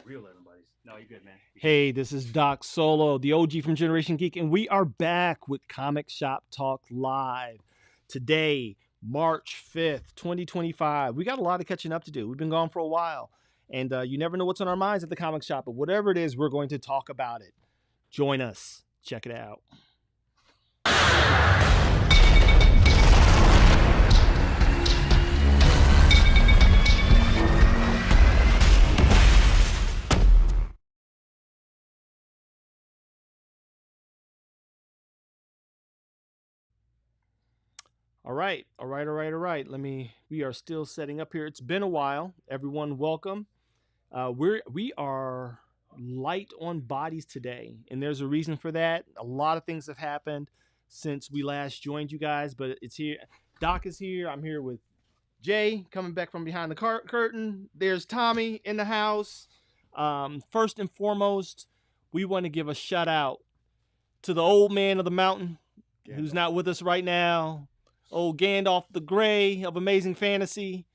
real everybody's. No, you're good, man. Hey, this is Doc Solo, the OG from Generation Geek, and we are back with Comic Shop Talk Live. Today, March 5th, 2025. We got a lot of catching up to do. We've been gone for a while, and you never know what's on our minds at the comic shop, but whatever it is, we're going to talk about it. Join us. Check it out. All right. We are still setting up here. It's been a while. Everyone, welcome. We are light on bodies today, and there's a reason for that. A lot of things have happened since we last joined you guys, but it's here. Doc is here. I'm here with Jay coming back from behind the curtain. There's Tommy in the house. First and foremost, we want to give a shout out to the old man of the mountain who's not with us right now. Old Gandalf the Grey of Amazing Fantasy.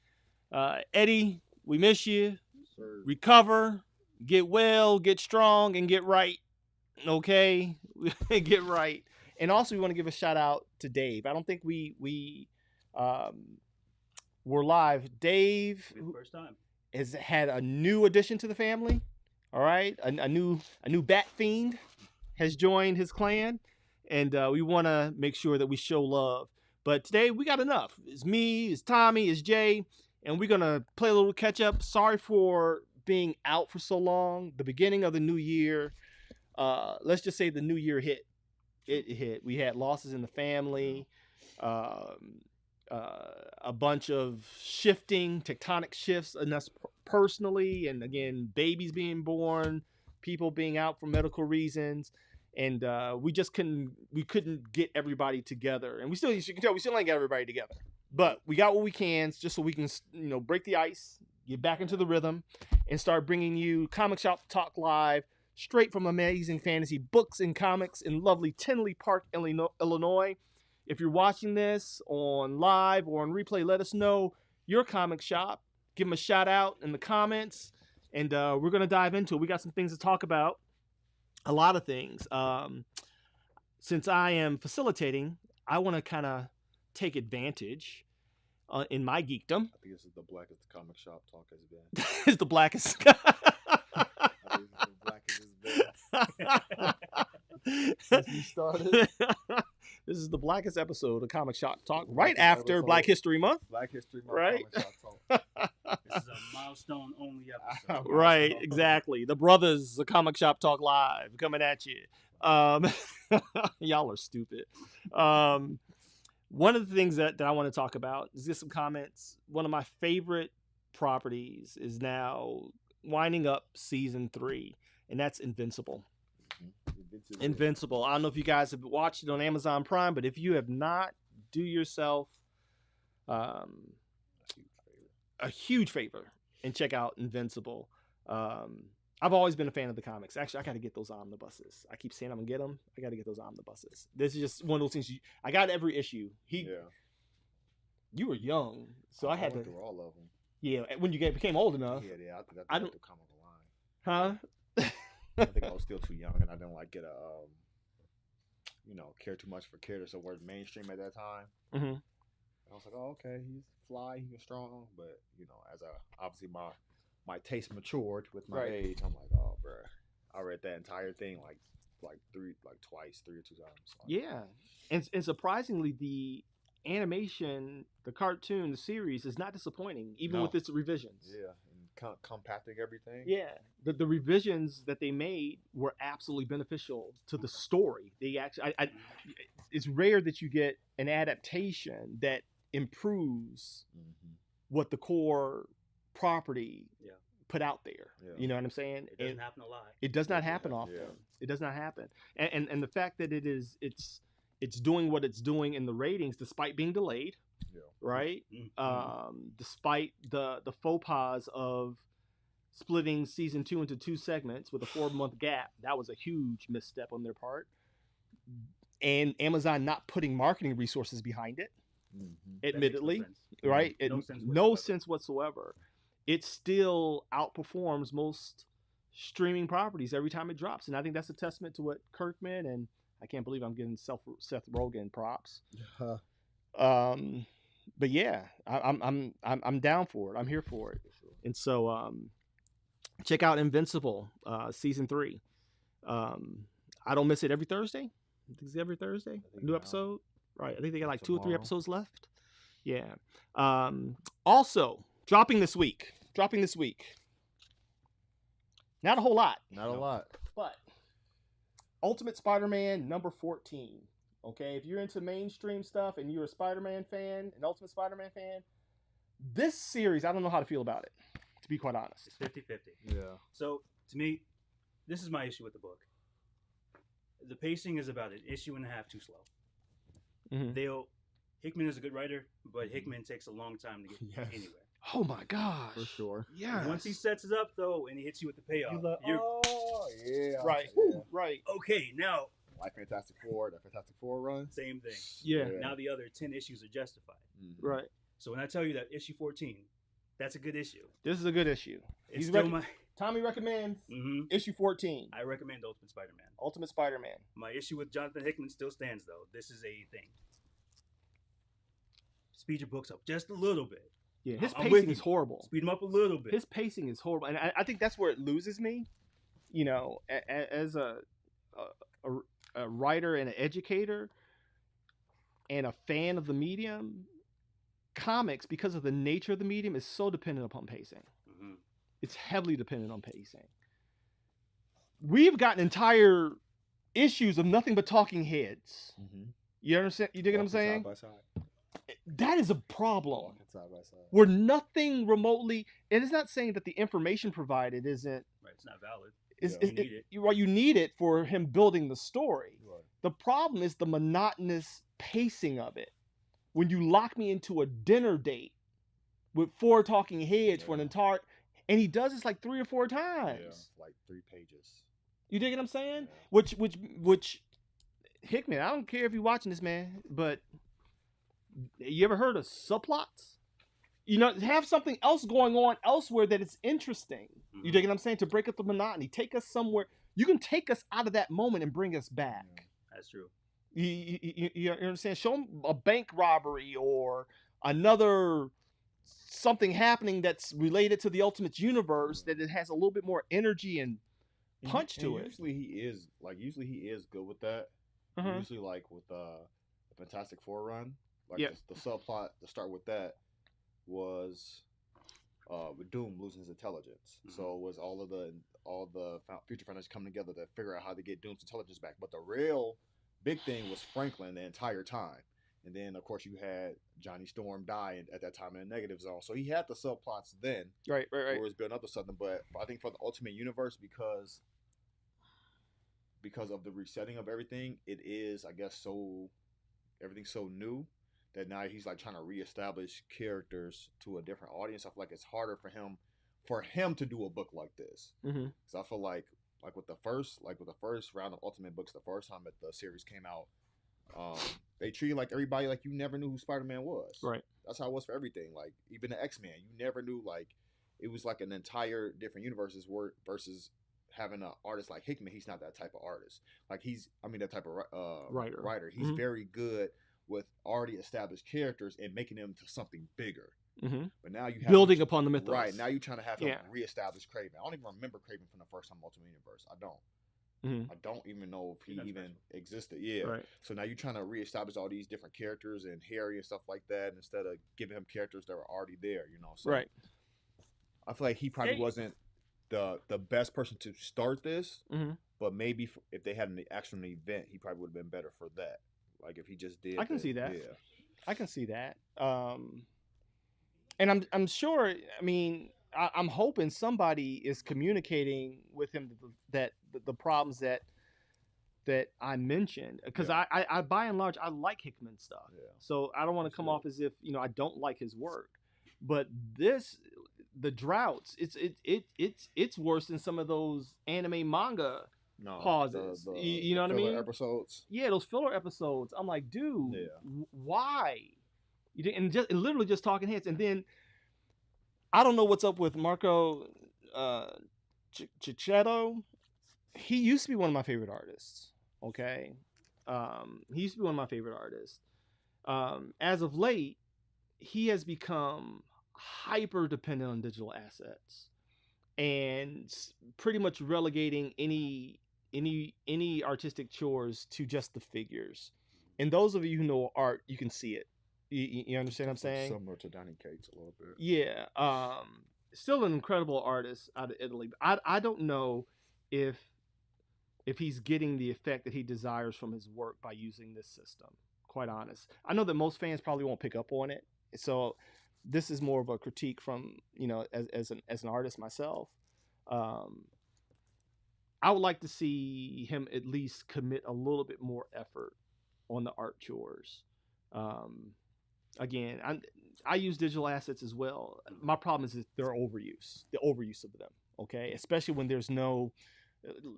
Eddie, we miss you. Sir. Recover, get well, get strong, and get right. Okay? Get right. And also, we want to give a shout out to Dave. I don't think we were live. Dave First time. has had a new addition to the family. All right? A new bat fiend has joined his clan. And we want to make sure that we show love. But today we got enough. It's me, it's Tommy, it's Jay, and we're going to play a little catch up. Sorry for being out for so long. The beginning of the new year, let's just say the new year hit. It hit. We had losses in the family, a bunch of shifting, tectonic shifts in us personally, and again, babies being born, people being out for medical reasons. And we couldn't get everybody together, and you can tell we still ain't got everybody together, but we got what we can, just so we can, break the ice, get back into the rhythm, and start bringing you Comic Shop Talk Live straight from Amazing Fantasy Books and Comics in lovely Tinley Park, Illinois. If you're watching this on live or on replay, let us know your comic shop. Give them a shout out in the comments, and we're gonna dive into it. We got some things to talk about. A lot of things. Since I am facilitating, I want to kind of take advantage in my geekdom. I think this is the blackest comic shop talk has been. It's the blackest. I think this is the blackest it's been. Since we started. This is the blackest episode of Comic Shop Talk, The right blackest after episode. Black History Month. Black History Month. Right. Comic Shop talk. This is a milestone only episode. Right, exactly. The brothers, the Comic Shop Talk Live, coming at you. Y'all are stupid. One of the things that I want to talk about is just some comments. One of my favorite properties is now winding up season 3, and that's Invincible. Invincible. I don't know if you guys have watched it on Amazon Prime, but if you have not, do yourself a huge favor and check out Invincible. I've always been a fan of the comics. Actually, I got to get those omnibuses. I keep saying I'm gonna get them. I got to get those omnibuses. This is just one of those things. I got every issue. You were young, so I had went to. through all of them. Yeah, when you became old enough. Yeah. I I don't- don't come on the line. Huh? I think I was still too young, and I didn't get a care too much for characters that were mainstream at that time. Mm-hmm. I was like, oh, okay, he's fly, he's strong, but as obviously my taste matured with my age, I'm like, oh, bro, I read that entire thing twice, 3 or 2 times. Yeah, and surprisingly, the animation, the cartoon, the series is not disappointing, even with its revisions. Yeah, and compacting everything. Yeah, the revisions that they made were absolutely beneficial to the story. They actually, it's rare that you get an adaptation that improves what the core property put out there. Yeah. You know what I'm saying? It doesn't happen a lot. It does not happen often. Yeah. It does not happen. And the fact that it's doing what it's doing in the ratings despite being delayed, right? Mm-hmm. Despite the faux pas of splitting season 2 into 2 segments with a 4-month gap. That was a huge misstep on their part. And Amazon not putting marketing resources behind it, admittedly, right? No sense whatsoever. It still outperforms most streaming properties every time it drops, and I think that's a testament to what Kirkman and I can't believe I'm giving Seth Rogen props. But yeah, I'm down for it. I'm here for it. And so check out Invincible season 3. I don't miss it every Thursday. I think it's every Thursday. New episode. Right. I think they got like 2 or 3 episodes left. Yeah. Also dropping this week. Not a whole lot. Not a lot. But Ultimate Spider-Man number 14. Okay, if you're into mainstream stuff and you're a Spider-Man fan, an Ultimate Spider-Man fan, this series, I don't know how to feel about it, to be quite honest. It's 50-50. Yeah. So, to me, this is my issue with the book. The pacing is about an issue and a half too slow. Mm-hmm. Hickman is a good writer, but Hickman takes a long time to get anywhere. Oh my gosh. For sure. Yeah. Once he sets it up, though, and he hits you with the payoff, you're oh, yeah. right. Yeah. Right. okay, now, Like Fantastic Four, the Fantastic Four run. same thing. Yeah. Now the other 10 issues are justified. Mhm. Right. So when I tell you that issue 14, that's a good issue. This is a good issue. It's still Tommy recommends Mhm. issue 14, I recommend Ultimate Spider-Man. Ultimate Spider-Man. My issue with Jonathan Hickman still stands, though. This is a thing. Speed your books up just a little bit. Yeah. His I'm with pacing you. is horrible. Speed them up a little bit. His pacing is horrible, and I think that's where it loses me. You know, as a writer and an educator and a fan of the medium, comics, because of the nature of the medium, is so dependent upon pacing. Mhm. It's heavily dependent on pacing. We've gotten entire issues of nothing but talking heads. Mm-hmm. You understand? You dig what I'm saying? Side by side. That is a problem. Walking side by side. Where nothing remotely, and it's not saying that the information provided isn't. Right, it's not valid. Is, Yeah. is, You need it. you need it for him building the story. Right. The problem is the monotonous pacing of it. When you lock me into a dinner date with 4 talking heads for an Yeah. entire, and he does this like 3 or 4 times. Yeah, like 3 pages. You dig what I'm saying? Yeah. Which Hickman, I don't care if you're watching this, man, but you ever heard of subplots? You know, have something else going on elsewhere that is interesting. You dig what I'm saying? To break up the monotony, take us somewhere. You can take us out of that moment and bring us back. Yeah. That's true. You understand? Show them a bank robbery or another something happening that's related to the Ultimate Universe that it has a little bit more energy and punch to it. Usually he is good with that. Uh-huh. Usually like with the Fantastic Four run, like Yeah. the subplot to start with that was with Doom losing his intelligence. Mhm. So it was all the future founders coming together to figure out how to get Doom's intelligence back. But the real big thing was Franklin the entire time. And then of course you had Johnny Storm die at that time in the negative zone. So he had the subplots then. Right. Or was building up to something. But I think for the Ultimate Universe, because of the resetting of everything, it is, I guess, everything's so new that now he's like trying to reestablish characters to a different audience. I feel like it's harder for him to do a book like this. Mm-hmm. So I feel like with the first round of Ultimate books, the first time that the series came out, they treated like everybody like you never knew who Spider-Man was. Right. That's how it was for everything. Like even the X-Men, you never knew. Like it was like an entire different universes versus having an artist like Hickman. He's not that type of artist. Like that type of writer. He's Mhm. very good with already established characters and making them to something bigger. Mm-hmm. But now you have Building upon the mythos. Right, now you're trying to have him Yeah. reestablish Kraven. I don't even remember Kraven from the first time Ultimate Universe. I don't. Mhm. I don't even know if he That's even special. existed. Yeah. Right. So now you're trying to reestablish all these different characters and Harry and stuff like that instead of giving him characters that were already there, you know. So Right. I feel like he probably Hey. wasn't the best person to start this, Mhm. but maybe if they had an actual event, he probably would have been better for that. Like if he just did. I can see that. Yeah. I can see that. And I'm sure. I mean, I'm hoping somebody is communicating with him that the problems that I mentioned, because Yeah. I by and large I like Hickman stuff. Yeah. So I don't want to come off as if I don't like his work, but the droughts, it's worse than some of those anime manga. No. Pauses. You know what I filler mean? Episodes. Yeah, those filler episodes. I'm like, dude, Yeah. why? And literally just talking heads. And then I don't know what's up with Marco Chichetto, he used to be one of my favorite artists. Okay, he used to be one of my favorite artists. As of late, he has become hyper dependent on digital assets and pretty much relegating any artistic chores to just the figures. And those of you who know art, you can see it. You understand what I'm saying? Similar to Donny Cates a little bit. Yeah. Still an incredible artist out of Italy. I don't know if he's getting the effect that he desires from his work by using this system. Quite honest. I know that most fans probably won't pick up on it. So this is more of a critique from, as an artist myself. I would like to see him at least commit a little bit more effort on the art chores. Again, I use digital assets as well. My problem is that the overuse of them. Okay, especially when there's no,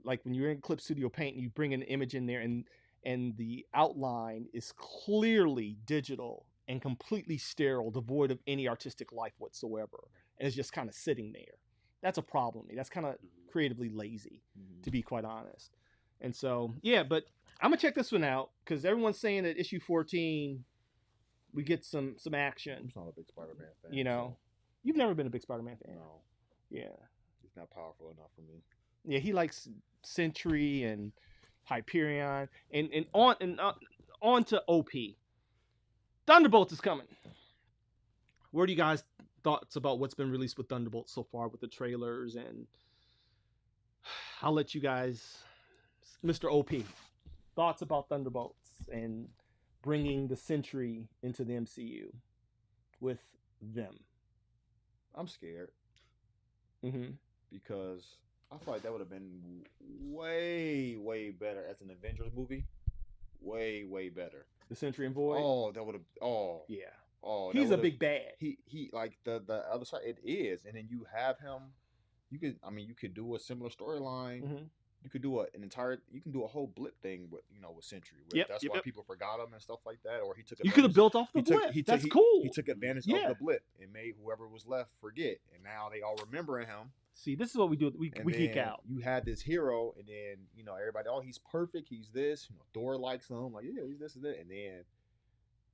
like when you're in Clip Studio Paint and you bring an image in there and the outline is clearly digital and completely sterile, devoid of any artistic life whatsoever, and it's just kind of sitting there. That's a problem. That's kind of creatively lazy, to be quite honest. And so, yeah, but I'm gonna check this one out because everyone's saying that issue 14 we get some action. I'm not a big Spider-Man fan. You've never been a big Spider-Man fan. No. Yeah. He's not powerful enough for me. Yeah, he likes Sentry and Hyperion and on to OP. Thunderbolts is coming. What are you guys' thoughts about what's been released with Thunderbolts so far with the trailers? And I'll let you guys, Mr. OP, thoughts about Thunderbolts and bringing the Sentry into the MCU with them. I'm scared. Mm-hmm. Because I feel like that would have been way, way better as an Avengers movie. Way, way better. The Sentry and Void? Oh, that would have. Oh. Yeah. Oh, he's a big bad. He like the other side. It is. And then you have him. You could do a similar storyline. Mm-hmm. You could do you can do a whole blip thing with Sentry. That's why people forgot him and stuff like that. Or he took. You could have built off the blip. That's cool. He took advantage of the blip and made whoever was left forget. And now they all remembering him. See, this is what we do. We geek out. You had this hero, and then everybody. Oh, he's perfect. He's this. Thor likes him. Like he's this and that. And then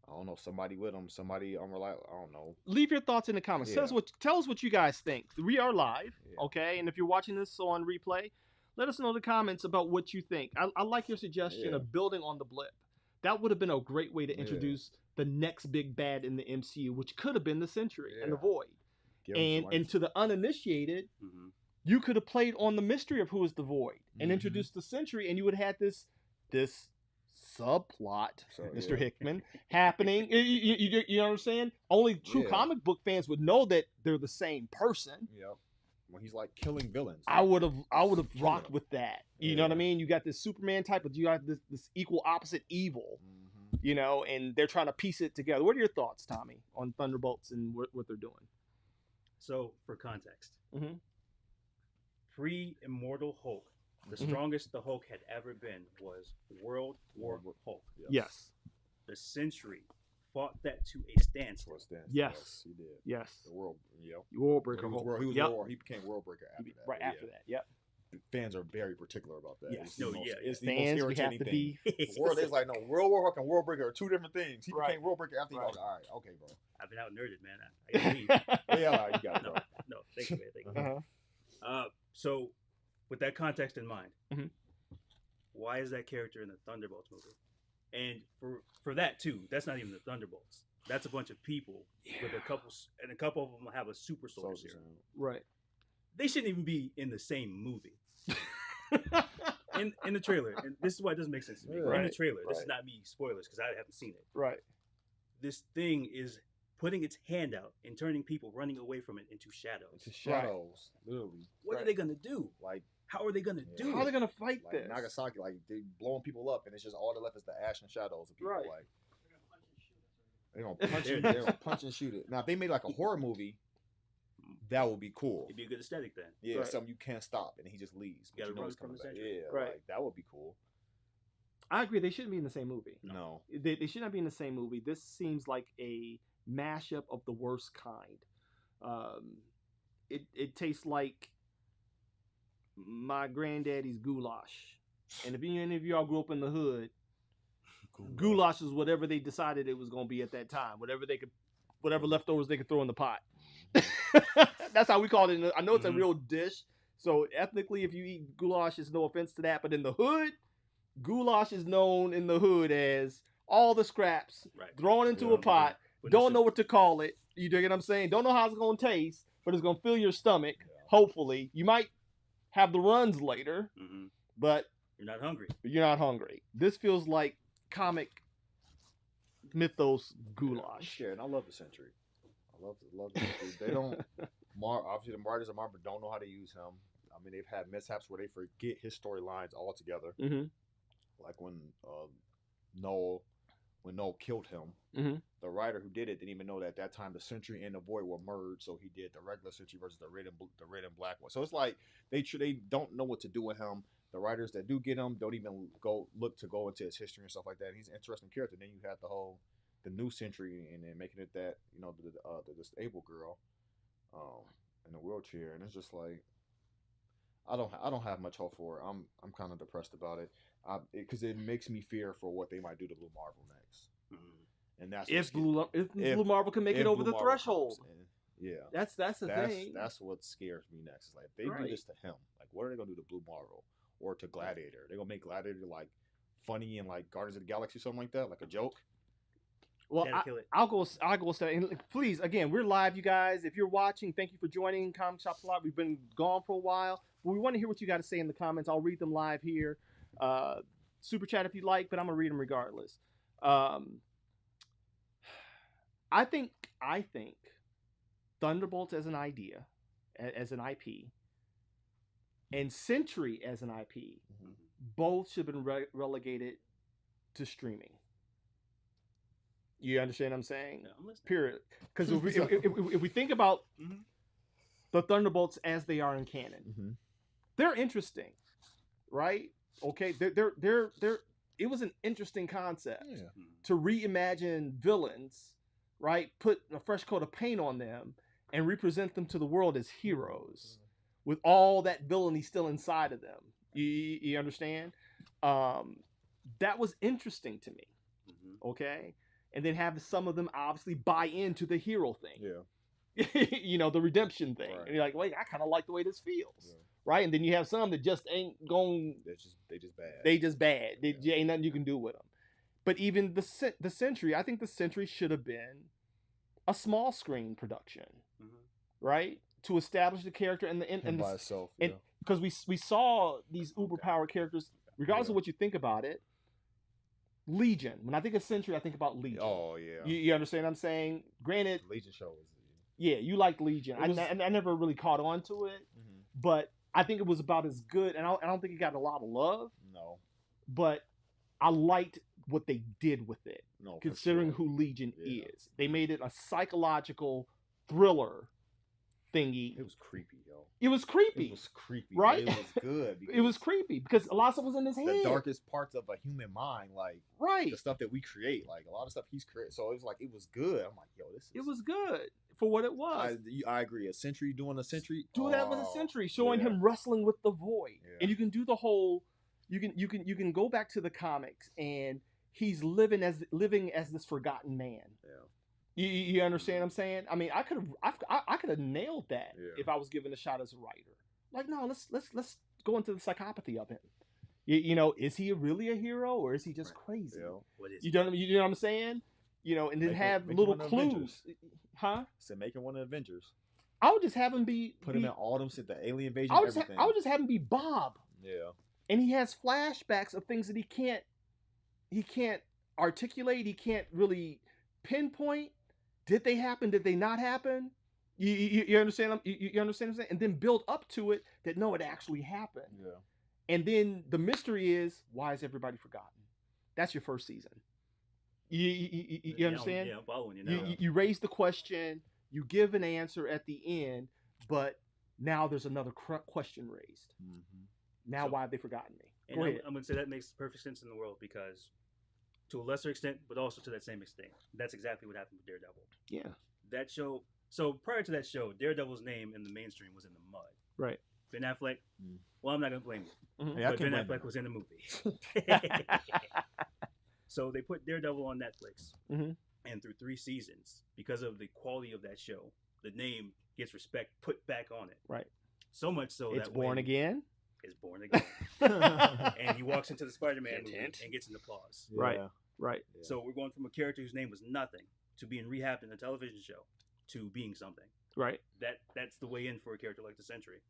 I don't know, somebody with him. Somebody unreliable. I don't know. Leave your thoughts in the comments. Yeah. Tell us what you guys think. We are live, okay? And if you're watching this on replay, let us know in the comments about what you think. I like your suggestion of building on the blip. That would have been a great way to introduce the next big bad in the MCU, which could have been the Sentry and the Void. And to the uninitiated, you could have played on the mystery of who is the Void and introduced the Sentry, and you would have had this subplot, Mr. Hickman, happening. You know what I'm saying? Only true comic book fans would know that they're the same person. Yep. When he's like killing villains. I would have rocked with that. You know what I mean? You got this Superman type, but you got this equal opposite evil. And they're trying to piece it together. What are your thoughts, Tommy, on Thunderbolts and what they're doing? So, for context, pre-Immortal Hulk, the strongest the Hulk had ever been was World War Hulk. Yes. The Sentry fought that to a standstill. Yes, he did. Yes. The World Breaker Hulk. He was World. He became World Breaker after that. Right after that. Yep. Fans are very particular about that. Yes. It's the fans, most irritating we have to be. The world is like, no, World War Hulk and World Breaker are two different things. He became World Breaker after he was like, all right, okay, bro. I've been out nerded, man. I gotta leave. Yeah, you got it, bro. No, thank you, man. Thank you. So, with that context in mind, why is that character in the Thunderbolts movie? And for that too, that's not even the Thunderbolts. That's a bunch of people with a couple of them have a super soldier serum. Right. They shouldn't even be in the same movie. in the trailer, and this is why it doesn't make sense to me. In the trailer, this is not me spoilers because I haven't seen it. Right. This thing is putting its hand out and turning people running away from it into shadows. Literally. What are they gonna do? Like, how are they gonna do? How are they gonna fight like this? Nagasaki, like they blowing people up, and it's just all that left is the ash and shadows of people. Right. Like they're gonna punch and shoot it. Now, if they made like a horror movie, that would be cool. It'd be a good aesthetic then. Yeah, something you can't stop, and he just leaves. You gotta run from the Sentry. Yeah, like, that would be cool. I agree. They shouldn't be in the same movie. No. They should not be in the same movie. This seems like a mashup of the worst kind. It tastes like my granddaddy's goulash. And if any of y'all grew up in the hood, goulash is whatever they decided it was going to be at that time. Whatever leftovers they could throw in the pot. That's how we call it. I know it's a real dish. So ethnically, if you eat goulash, it's no offense to that. But in the hood, goulash is known in the hood as all the scraps thrown into a pot. Don't know what to call it. You dig what I'm saying? Don't know how it's going to taste, but it's going to fill your stomach. Hopefully, you might have the runs later, but you're not hungry. You're not hungry. This feels like comic mythos goulash. Yeah, and I love the Sentry. I love the Sentry. They don't. Obviously, the writers of Marvel don't know how to use him. I mean, they've had mishaps where they forget his storylines altogether. Like when Noel killed him, the writer who did it didn't even know that at that time the Sentry and the Void were merged. So he did the regular Sentry versus the red and black one. So it's like they don't know what to do with him. The writers that do get him don't even look to go into his history and stuff like that. And he's an interesting character. Then you have the new Sentry and then making it that the disabled girl in the wheelchair, and it's just like I don't have much hope for it. I'm kind of depressed about it because it makes me fear for what they might do to Blue Marvel next. And that's if Blue Marvel can make it over the threshold. That's the thing. That's what scares me next. It's like if they do this to him, like what are they gonna do to Blue Marvel or to Gladiator? They're gonna make Gladiator like funny and like Guardians of the Galaxy or something like that, like a joke. Well, I'll go. And please, again, we're live, you guys. If you're watching, thank you for joining Comic Shops Live. We've been gone for a while, but we want to hear what you got to say in the comments. I'll read them live here. Super chat if you like, but I'm gonna read them regardless. I think Thunderbolts as an idea, as an IP, and Sentry as an IP, both should have been relegated to streaming. You understand what I'm saying? Yeah, I'm listening. Period. Because if we think about the Thunderbolts as they are in canon, they're interesting, right? Okay, they're it was an interesting concept to reimagine villains, right? Put a fresh coat of paint on them and represent them to the world as heroes with all that villainy still inside of them. You understand? That was interesting to me. Okay. And then have some of them obviously buy into the hero thing. Yeah. The redemption thing. Right. And you're like, wait, I kind of like the way this feels. Yeah. Right? And then you have some that just ain't going... They just bad. They just bad. Yeah. Ain't nothing you can do with them. But even the Sentry, I think the Sentry should have been a small screen production. Right? To establish the character and by itself. And because we saw these uber powered characters, regardless of what you think about it. Legion. When I think of Sentry, I think about Legion. Oh yeah. You understand what I'm saying? Granted, Legion show was. Yeah, you liked Legion. I never really caught on to it, but I think it was about as good. And I don't think it got a lot of love. No. But I liked what they did with it. No, considering who Legion is, they made it a psychological thriller thingy. It was creepy, yo. It was creepy. It was creepy, right? It was good. It was creepy because a lot of stuff was in his head. The darkest parts of a human mind, like the stuff that we create, like a lot of stuff he's created. So it was like it was good. I'm like, yo, it was good for what it was. I agree. A Sentry doing a Sentry. Do that with a Sentry, showing him wrestling with the Void, and you can do the whole. You can go back to the comics, and he's living as this forgotten man. Yeah. You understand what I'm saying? I mean, I could have nailed that if I was given a shot as a writer. Like, no, let's go into the psychopathy of him. Is he really a hero or is he just crazy? Yeah. What is you know what I'm saying? And then have little clues. Huh? So making one of the Avengers. I would just have him put him in all them shit, the alien invasion, everything. I would just have him be Bob. Yeah. And he has flashbacks of things that he can't articulate. He can't really pinpoint. Did they happen? Did they not happen? You understand? You understand what I'm saying? And then build up to it that no, it actually happened. Yeah. And then the mystery is, why is everybody forgotten? That's your first season. You understand? Yeah, I'm following you now. You raise the question, you give an answer at the end, but now there's another question raised. Now, why have they forgotten me? Go ahead. I'm going to say that makes perfect sense in the world because to a lesser extent, but also to that same extent, that's exactly what happened with Daredevil. Yeah. That show. So prior to that show, Daredevil's name in the mainstream was in the mud. Right. Ben Affleck. Well, I'm not gonna blame you, Mhm. Hey, I but can Ben blame Affleck was in the movie. Mm-hmm. So they put Daredevil on Netflix, Mhm. and through 3 seasons, because of the quality of that show, the name gets respect put back on it. Right. So much so It's that Born when Again. is Born Again, and he walks into the Spider-Man Hint, movie hint. and gets an applause. Right. Right. Yeah. So we're going from a character whose name was nothing to being rehabbed in a television show to being something. Right. That's the way in for a character like the Sentry,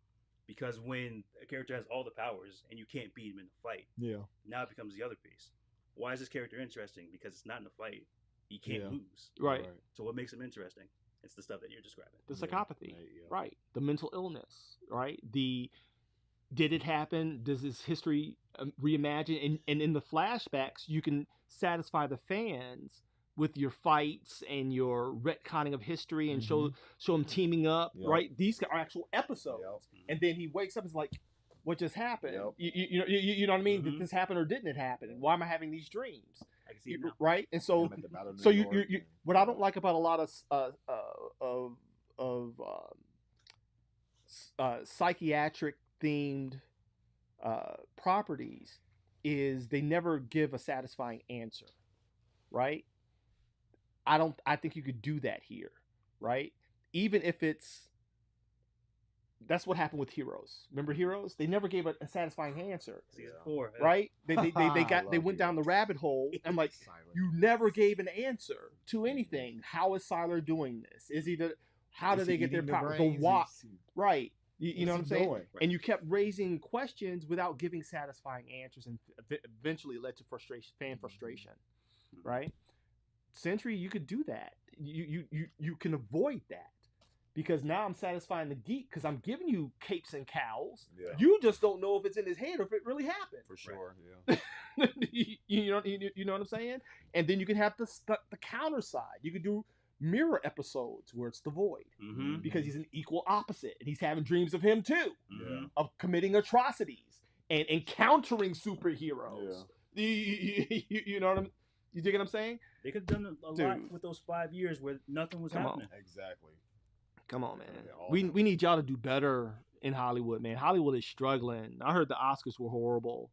because when a character has all the powers and you can't beat him in a fight, Yeah. now it becomes the other piece. Why is this character interesting? Because it's not in a fight. He can't Yeah. lose. Right. So what makes him interesting? It's the stuff that you're describing. The Yeah. psychopathy. Yeah. Right. The mental illness. Right. Did it happen? Does this history reimagine? And in the flashbacks, you can satisfy the fans with your fights and your retconning of history and show them teaming up. Yep. Right. These are actual episodes. Yep. And then he wakes up and is like, what just happened? Yep. You know what I mean? Mhm. Did this happen or didn't it happen? And why am I having these dreams? I can see it now. Right? And so, I'm at the Battle of so New you York, what I don't like about a lot of psychiatric themed properties is they never give a satisfying answer, right? I think you could do that here, right? Even if that's what happened with Heroes. Remember Heroes? They never gave a satisfying answer, Season Yeah. 4. right? They I went love down the Heroes. rabbit hole. I'm like, Silent. you never gave an answer to anything. How is Sylar doing this? Is he how do Is they he get their eating the power? The brains? what? Is he- Right. You know what I'm what's he saying? doing? And you kept raising questions without giving satisfying answers, and eventually it led to fan frustration, right? Sentry, you could do that. You can avoid that because now I'm satisfying the geek because I'm giving you capes and cowls. Yeah. You just don't know if it's in his head or if it really happened. For sure. Yeah. you know what I'm saying? And then you can have the counter side. You could do mirror episodes where it's the Void Mm-hmm. because he's an equal opposite and he's having dreams of him too, Mm-hmm. of committing atrocities and encountering superheroes. You know what you dig what I'm saying? They could have done a lot Dude. with those 5 years where nothing was Come on. happening. Exactly. Come on, man. Yeah, all We that. need y'all to do better in Hollywood, man. Hollywood is struggling. I heard the Oscars were horrible.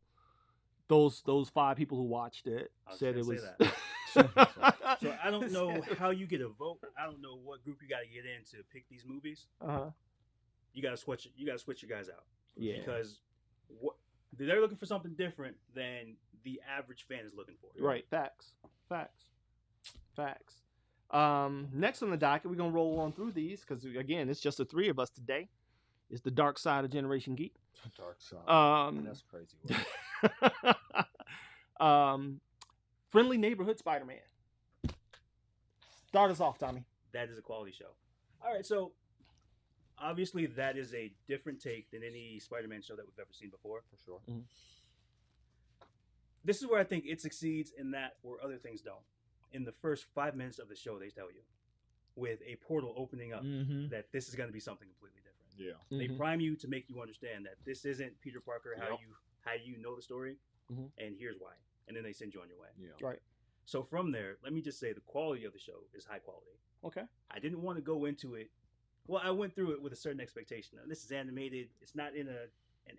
Those 5 people who watched it I was said it gonna was. say So I don't know how you get a vote. I don't know what group you got to get in to pick these movies. Uh-huh. You got to switch. You got to switch your guys out. Yeah. Because they're looking for something different than the average fan is looking for. Right. Facts. Next on the docket, we're gonna roll on through these because again, it's just the 3 of us today. It's the dark side of Generation Geek. Dark side. That's crazy. Friendly Neighborhood Spider-Man. Start us off, Tommy. That is a quality show. All right, so obviously that is a different take than any Spider-Man show that we've ever seen before. For sure. Mhm. This is where I think it succeeds in that where other things don't. In the first 5 minutes of the show, they tell you, with a portal opening up, Mm-hmm. that this is going to be something completely different. Yeah. They prime you to make you understand that this isn't Peter Parker how Yep. you know the story, Mhm. and here's why. And then they send you on your way. Yeah. Right. So from there, let me just say the quality of the show is high quality. Okay. I didn't want to go into it. Well, I went through it with a certain expectation. Now, this is animated. It's not in an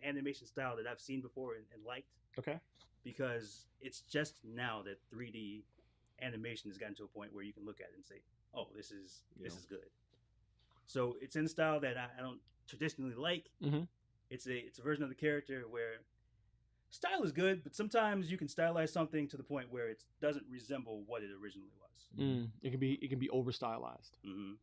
animation style that I've seen before and liked, Okay. because it's just now that 3D animation has gotten to a point where you can look at it and say, "Oh, this is good." So it's in a style that I don't traditionally like. Mhm. It's a version of the character where style is good, but sometimes you can stylize something to the point where it doesn't resemble what it originally was. It can be over stylized. Mm-hmm.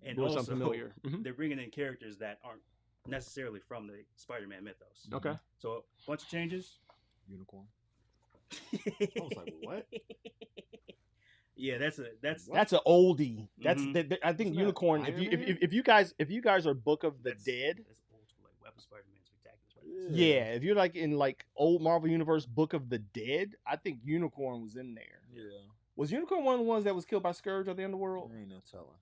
And Or also, something familiar. Mhm. they're bringing in characters that aren't necessarily from the Spider-Man mythos. Okay. So a bunch of changes. Unicorn. I was like, what? Yeah, that's That's an oldie. That's Mhm. I think Isn't that Unicorn. Iron If Man? you guys are Book of the Dead, That's old school, like Web of Spider-Man, Spectacular Spider-Man. yeah. If you're like in like old Marvel Universe Book of the Dead, I think Unicorn was in there. Yeah. Was Unicorn one of the ones that was killed by Scourge of the Underworld? There ain't no telling.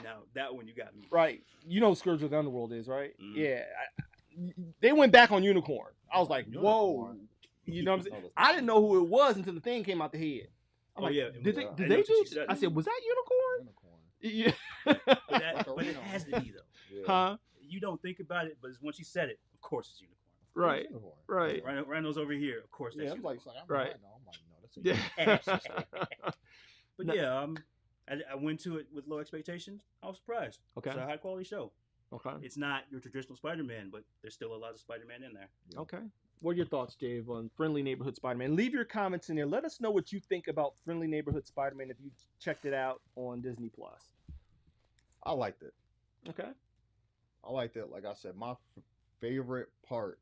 Now that one you got me. Right. You know who Scourge of the Underworld is, right? Mhm. Yeah. They went back on Unicorn. I was like, whoa. Unicorn. You know what I'm saying? Oh, that's- I didn't know who it was until the thing came out the head. I'm Oh, like, yeah. Did they, I did know they what do? she said. I said, was that Unicorn? Unicorn. Yeah. But it has to be though. Yeah. Huh? you don't think about it, but once you said it, of course it's unicorn. Right. Right. Rhino's over here, of course. Yeah, That's I'm unicorn. like, Right. no, I'm like, no, that's a Yeah. But No. yeah, I went to it with low expectations. I was surprised. Okay. It's a high quality show. Okay. It's not your traditional Spider-Man, but there's still a lot of Spider-Man in there. Okay. What are your thoughts, Dave, on Friendly Neighborhood Spider-Man? Leave your comments in there. Let us know what you think about Friendly Neighborhood Spider-Man if you checked it out on Disney Plus. I liked it. Okay. I liked it. Like I said, my favorite part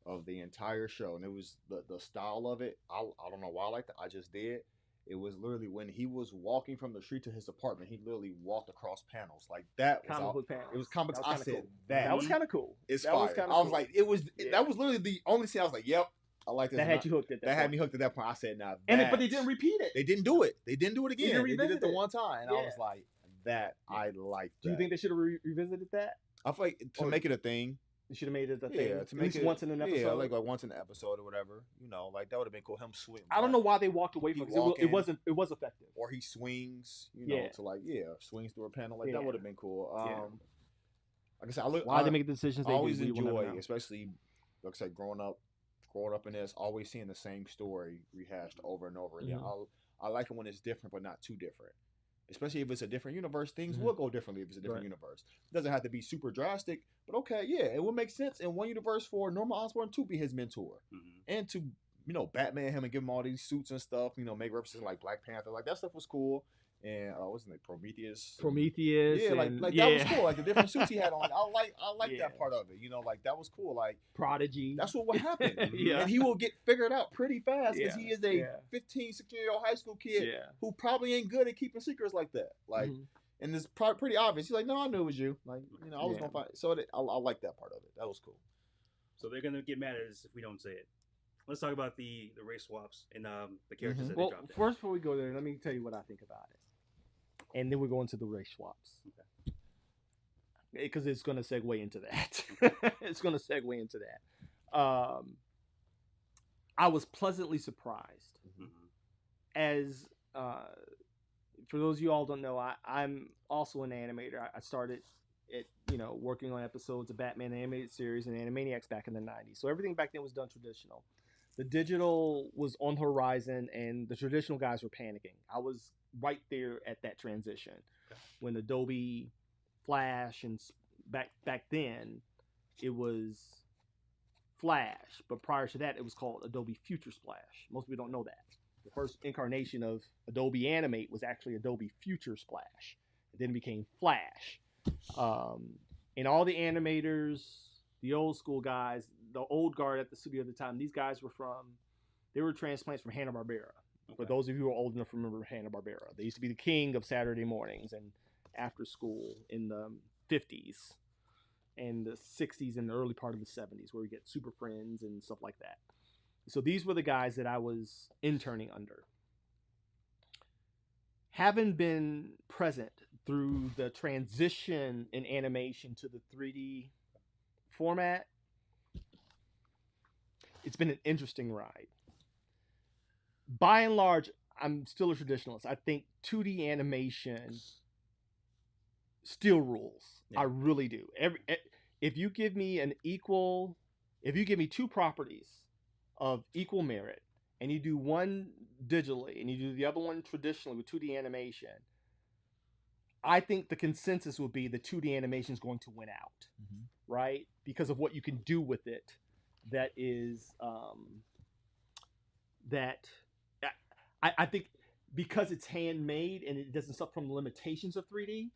of the entire show, and it was the style of it. I don't know why I liked it. I just did. It was literally when he was walking from the street to his apartment, he literally walked across panels. Like that was Comic all, book panels. it was comics. That I was said cool. that. That was kind of cool. It's that fire. was I kinda was cool. like, it was Yeah. that was literally the only scene I was like, yep, I like this. That had you hooked at that. That had point. me hooked at that point. I said, nah, But they didn't repeat it. They didn't do it. They didn't do it again. didn't They did revisit it the it. one time, and I Yeah. was like, that I liked. Do you think they should have revisited that? I feel like to Or- make it a thing. They should have made it a thing. Yeah, to At make least it once in an episode. Yeah, like once in an episode or whatever. You know, like that would have been cool. Him swing. I don't know why they walked away from He it. 'Cause it walking. wasn't. It was effective. Or he swings, you know, Yeah. to like swings through a panel. Like Yeah. that would have been cool. Yeah. Like I said, Why they make the decisions I they always do? we will never enjoy, know. especially like I said, growing up in this, always seeing the same story rehashed over and over again. Mhm. I like it when it's different, but not too different. Especially if it's a different universe, things Mhm. will go differently if it's a different Right. universe. It doesn't have to be super drastic, but okay, yeah, it would make sense in one universe for Norman Osborn to be his mentor Mm-hmm. and to Batman him and give him all these suits and stuff. Make references like Black Panther, like that stuff was cool. And wasn't it Prometheus? Prometheus. Yeah, and, like that was cool. Like the different suits he had on. Like I like Yeah. that part of it. Like that was cool. Like Prodigy. that's what would happen. Yeah. And he will get figured out pretty fast because Yeah. he is a Yeah. 15, 16-year-old high school kid Yeah. who probably ain't good at keeping secrets like that. Like, Mhm. and it's pretty obvious. He's like, no, I knew it was you. Like, I was Yeah. gonna find. So I like that part of it. That was cool. So they're gonna get mad at us if we don't say it. Let's talk about the race swaps and the characters that Well, they dropped. in. first before we go there, let me tell you what I think about it, and then we'll go into the race swaps. Because it's going to segue into that. It's going to segue into that. I was pleasantly surprised. Mhm. As for those of you all don't know, I'm also an animator. I started working on episodes of Batman animated series and Animaniacs back in the 90s. So everything back then was done traditional. The digital was on the horizon, and the traditional guys were panicking. I was right there at that transition when Adobe Flash and back then it was Flash, but prior to that it was called Adobe Future Splash. Most people don't know that. The first incarnation of Adobe Animate was actually Adobe Future Splash. It then became Flash. And all the animators, the old school guys, the old guard at the studio at the time, these guys they were transplants from Hanna-Barbera. For those of you who are old enough to remember Hanna-Barbera, they used to be the king of Saturday mornings and after school in the 50s and the 60s and the early part of the 70s, where we get Super Friends and stuff like that. So these were the guys that I was interning under. Having been present through the transition in animation to the 3D format, it's been an interesting ride. By and large, I'm still a traditionalist. I think 2D animation still rules. Yeah. I really do. If you give me two properties of equal merit, and you do one digitally and you do the other one traditionally with 2D animation, I think the consensus would be the 2D animation is going to win out, right? Because of what you can do with it. That is I think because it's handmade and it doesn't suffer from the limitations of 3D,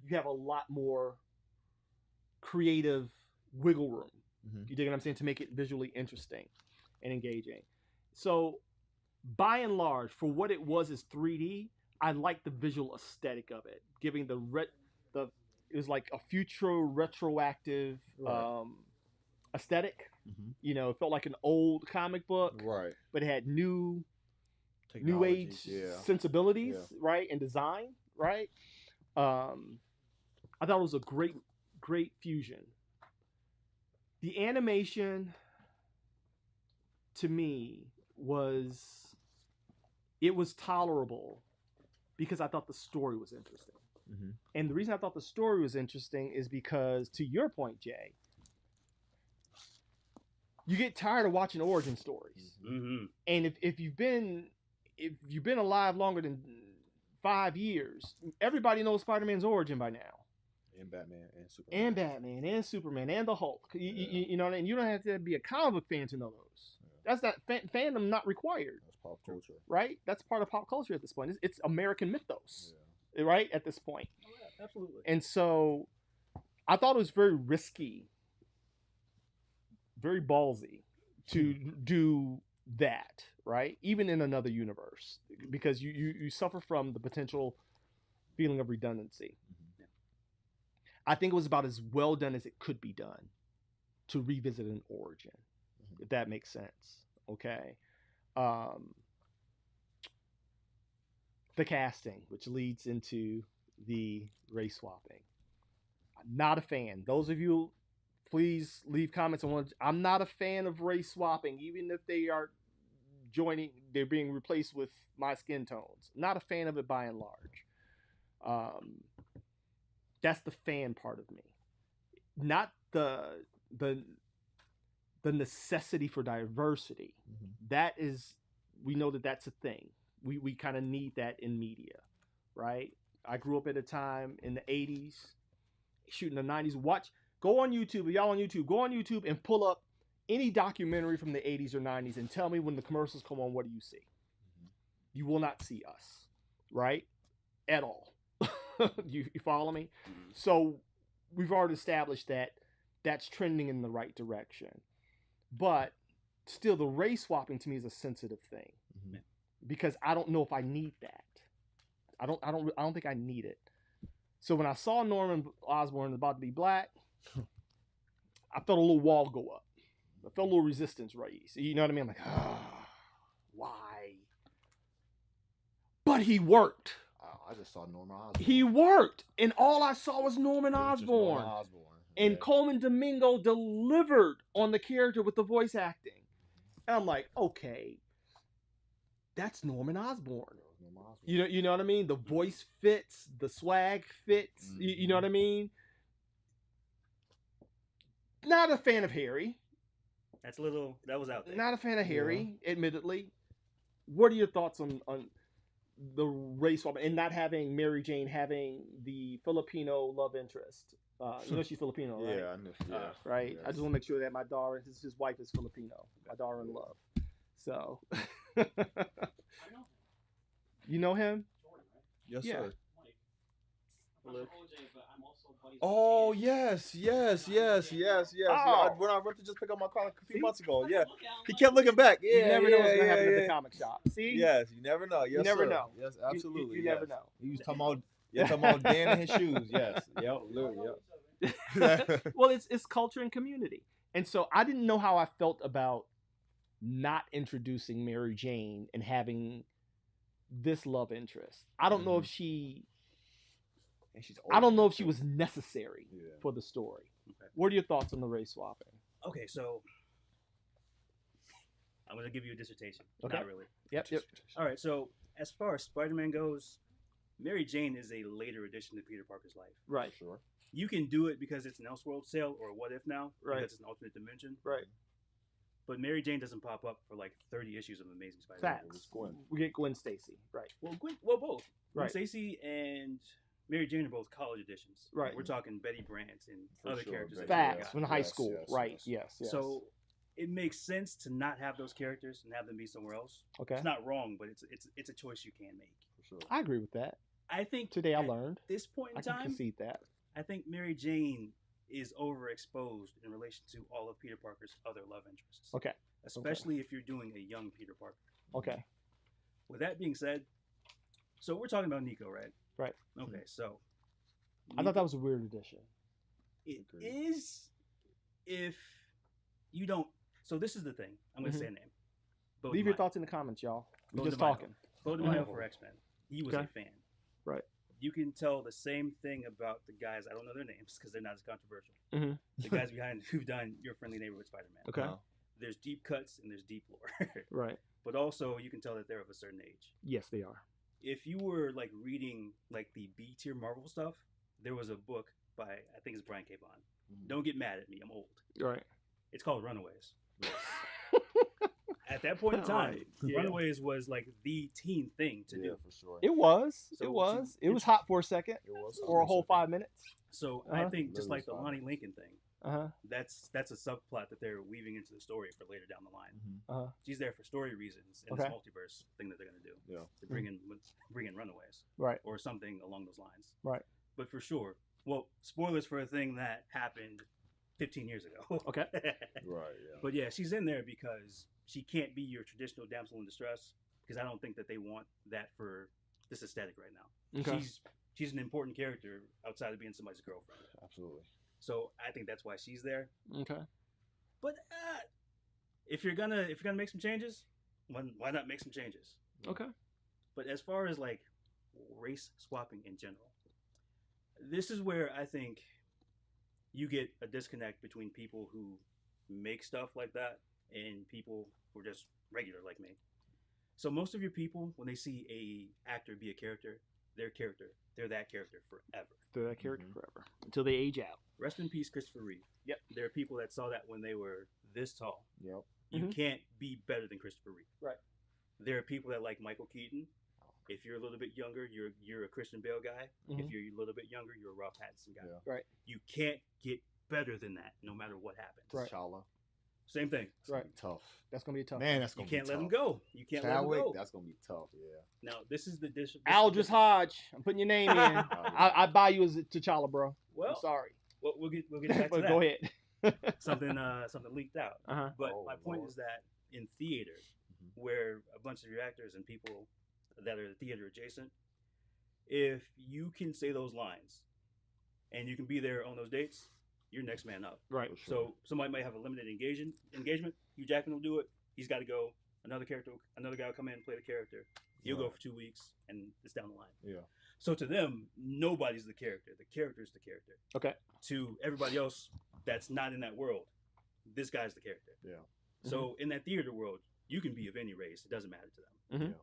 you have a lot more creative wiggle room. You dig what I'm saying? To make it visually interesting and engaging. So by and large, for what it was as 3D, I like the visual aesthetic of it, giving it was like a future retroactive aesthetic. It felt like an old comic book, Right. but it had new age Yeah. sensibilities, right, and design, right. I thought it was a great fusion. The animation, to me, was tolerable because I thought the story was interesting. And the reason I thought the story was interesting is because, to your point, Jay, you get tired of watching origin stories. And if you've been alive longer than 5 years, everybody knows Spider-Man's origin by now. And Batman and Superman And the Hulk. You know, and you don't have to be a comic book fan to know those. That's not fandom not required. That's pop culture, right? That's part of pop culture at this point. It's American mythos, right? At this point, absolutely. And so, I thought it was very risky, very ballsy to do that, right? Even in another universe, because you suffer from the potential feeling of redundancy. I think it was about as well done as it could be done to revisit an origin, if that makes sense. Okay. The casting, which leads into the race swapping. I'm not a fan. Those of you, please leave comments on what. I'm not a fan of race swapping, even if they are they're being replaced with my skin tones. Not a fan of it by and large. That's the fan part of me, not the necessity for diversity. That is, we know that's a thing. We kind of need that in media, right? I grew up at a time in the 80s, shooting the 90s. Go on YouTube, if y'all on YouTube, go on YouTube and pull up any documentary from the 80s or 90s and tell me when the commercials come on, what do you see? You will not see us, right? At all. You follow me? So we've already established that that's trending in the right direction. But still, the race swapping to me is a sensitive thing, because I don't know if I need that. I don't think I need it. So when I saw Norman Osborn about to be black, I felt a little wall go up. I felt a little resistance raise. You know what I mean? I'm like, why? But he worked. I just saw Norman Osborn. He worked, and all I saw was Norman Osborn. And Coleman Domingo delivered on the character with the voice acting. And I'm like, okay, that's Norman Osborn. You know what I mean? The voice fits, the swag fits. You know what I mean? Not a fan of Harry. That was out there. Not a fan of Harry, admittedly. What are your thoughts on the race swap and not having Mary Jane having the Filipino love interest? You know she's Filipino, right? Yeah, I know. Right. Yes. I just want to make sure that my daughter, his wife is Filipino. My daughter in love. So, you know him? Yes, Yeah. sir. Oh yes. Oh. When I went to just pick up my car a few months ago, he kept looking back. You never know what's gonna happen at the comic shop. See? Yes, you never know. Yes, you never sir. know. Yes, absolutely. You never know. He was talking about Dan and his shoes. Yes. Yep. Well, it's culture and community, and so I didn't know how I felt about not introducing Mary Jane and having this love interest. I don't know if she. I don't know if she was necessary for the story. Okay. What are your thoughts on the race swapping? Okay, so I'm going to give you a dissertation. Okay. Not really. Yep. All right, so as far as Spider-Man goes, Mary Jane is a later addition to Peter Parker's life. Right. Sure. You can do it because it's an Elseworld sale or What If now, right? Because it's an alternate dimension. Right. But Mary Jane doesn't pop up for like 30 issues of Amazing Spider-Man. Facts. We get Gwen Stacy. Right. Well, both. Gwen Stacy and Mary Jane are both college editions. Right. We're talking Betty Brant and other characters. Facts from high school. Yes. So it makes sense to not have those characters and have them be somewhere else. Okay. It's not wrong, but it's a choice you can make. For sure. I agree with that. I think today I learned. At this point in time, I can concede that. I think Mary Jane is overexposed in relation to all of Peter Parker's other love interests. Okay. Especially if you're doing a young Peter Parker. Okay. With that being said, so we're talking about Nico, right? Right. Okay, so I thought that was a weird addition. It is if you don't. So this is the thing. I'm going to say a name. Leave your thoughts in the comments, y'all. We're just talking. Bo DeMaio for X-Men. He was a fan. Right. You can tell the same thing about the guys. I don't know their names because they're not as controversial. The guys behind who've done Your Friendly Neighborhood Spider-Man. Okay. There's deep cuts and there's deep lore. Right. But also you can tell that they're of a certain age. Yes, they are. if you were like reading like the B tier Marvel stuff, there was a book by I think it's Brian K. Vaughan. Don't get mad at me, I'm old. Right. It's called Runaways. At that point in time, Runaways was like the teen thing to do. For sure. It was. So It was hot for a second. It was For a whole 5 minutes. So I think just like the Lonnie Lincoln thing, that's a subplot that they're weaving into the story for later down the line. She's there for story reasons in this multiverse thing that they're gonna do. Yeah. To bring in Runaways. Right. Or something along those lines. Right. But for sure, well, spoilers for a thing that happened 15 years ago. Okay. Right. Yeah. But yeah, she's in there because she can't be your traditional damsel in distress, because I don't think that they want that for this aesthetic right now. Okay. She's an important character outside of being somebody's girlfriend. Absolutely. So I think that's why she's there. Okay. But if you're gonna make some changes, why not make some changes? Okay. But as far as like race swapping in general, this is where I think you get a disconnect between people who make stuff like that and people who are just regular like me. So most of your people, when they see a actor be a character, they're that character forever. They're that character forever until they age out. Rest in peace, Christopher Reeve. Yep. There are people that saw that when they were this tall. Yep. You can't be better than Christopher Reeve. Right. There are people that like Michael Keaton. If you're a little bit younger, you're a Christian Bale guy. If you're a little bit younger, you're a Rob Pattinson guy. Yeah. Right. You can't get better than that, no matter what happens. Right. T'Challa. Same thing. Right. Tough. That's gonna be tough. Man, that's You gonna can't be let tough. him go. You can't let him Chadwick, go. that's gonna be tough. Yeah. Now this is the dish. Aldris Hodge. I'm putting your name in. I buy you as T'Challa, bro. Well, I'm sorry. Well, we'll get back to But that. go ahead. something leaked out. But Oh, my point Lord. is that in theater, where a bunch of your actors and people that are theater adjacent, if you can say those lines and you can be there on those dates, you're next man up. Right. For sure. So somebody might have a limited engagement. Hugh Jackman will do it. He's got to go. Another guy will come in and play the character. He'll go for 2 weeks, and it's down the line. Yeah. So to them, nobody's the character. The character's the character. Okay. To everybody else that's not in that world, this guy's the character. Yeah. So in that theater world, you can be of any race. It doesn't matter to them. Mhm. Yeah.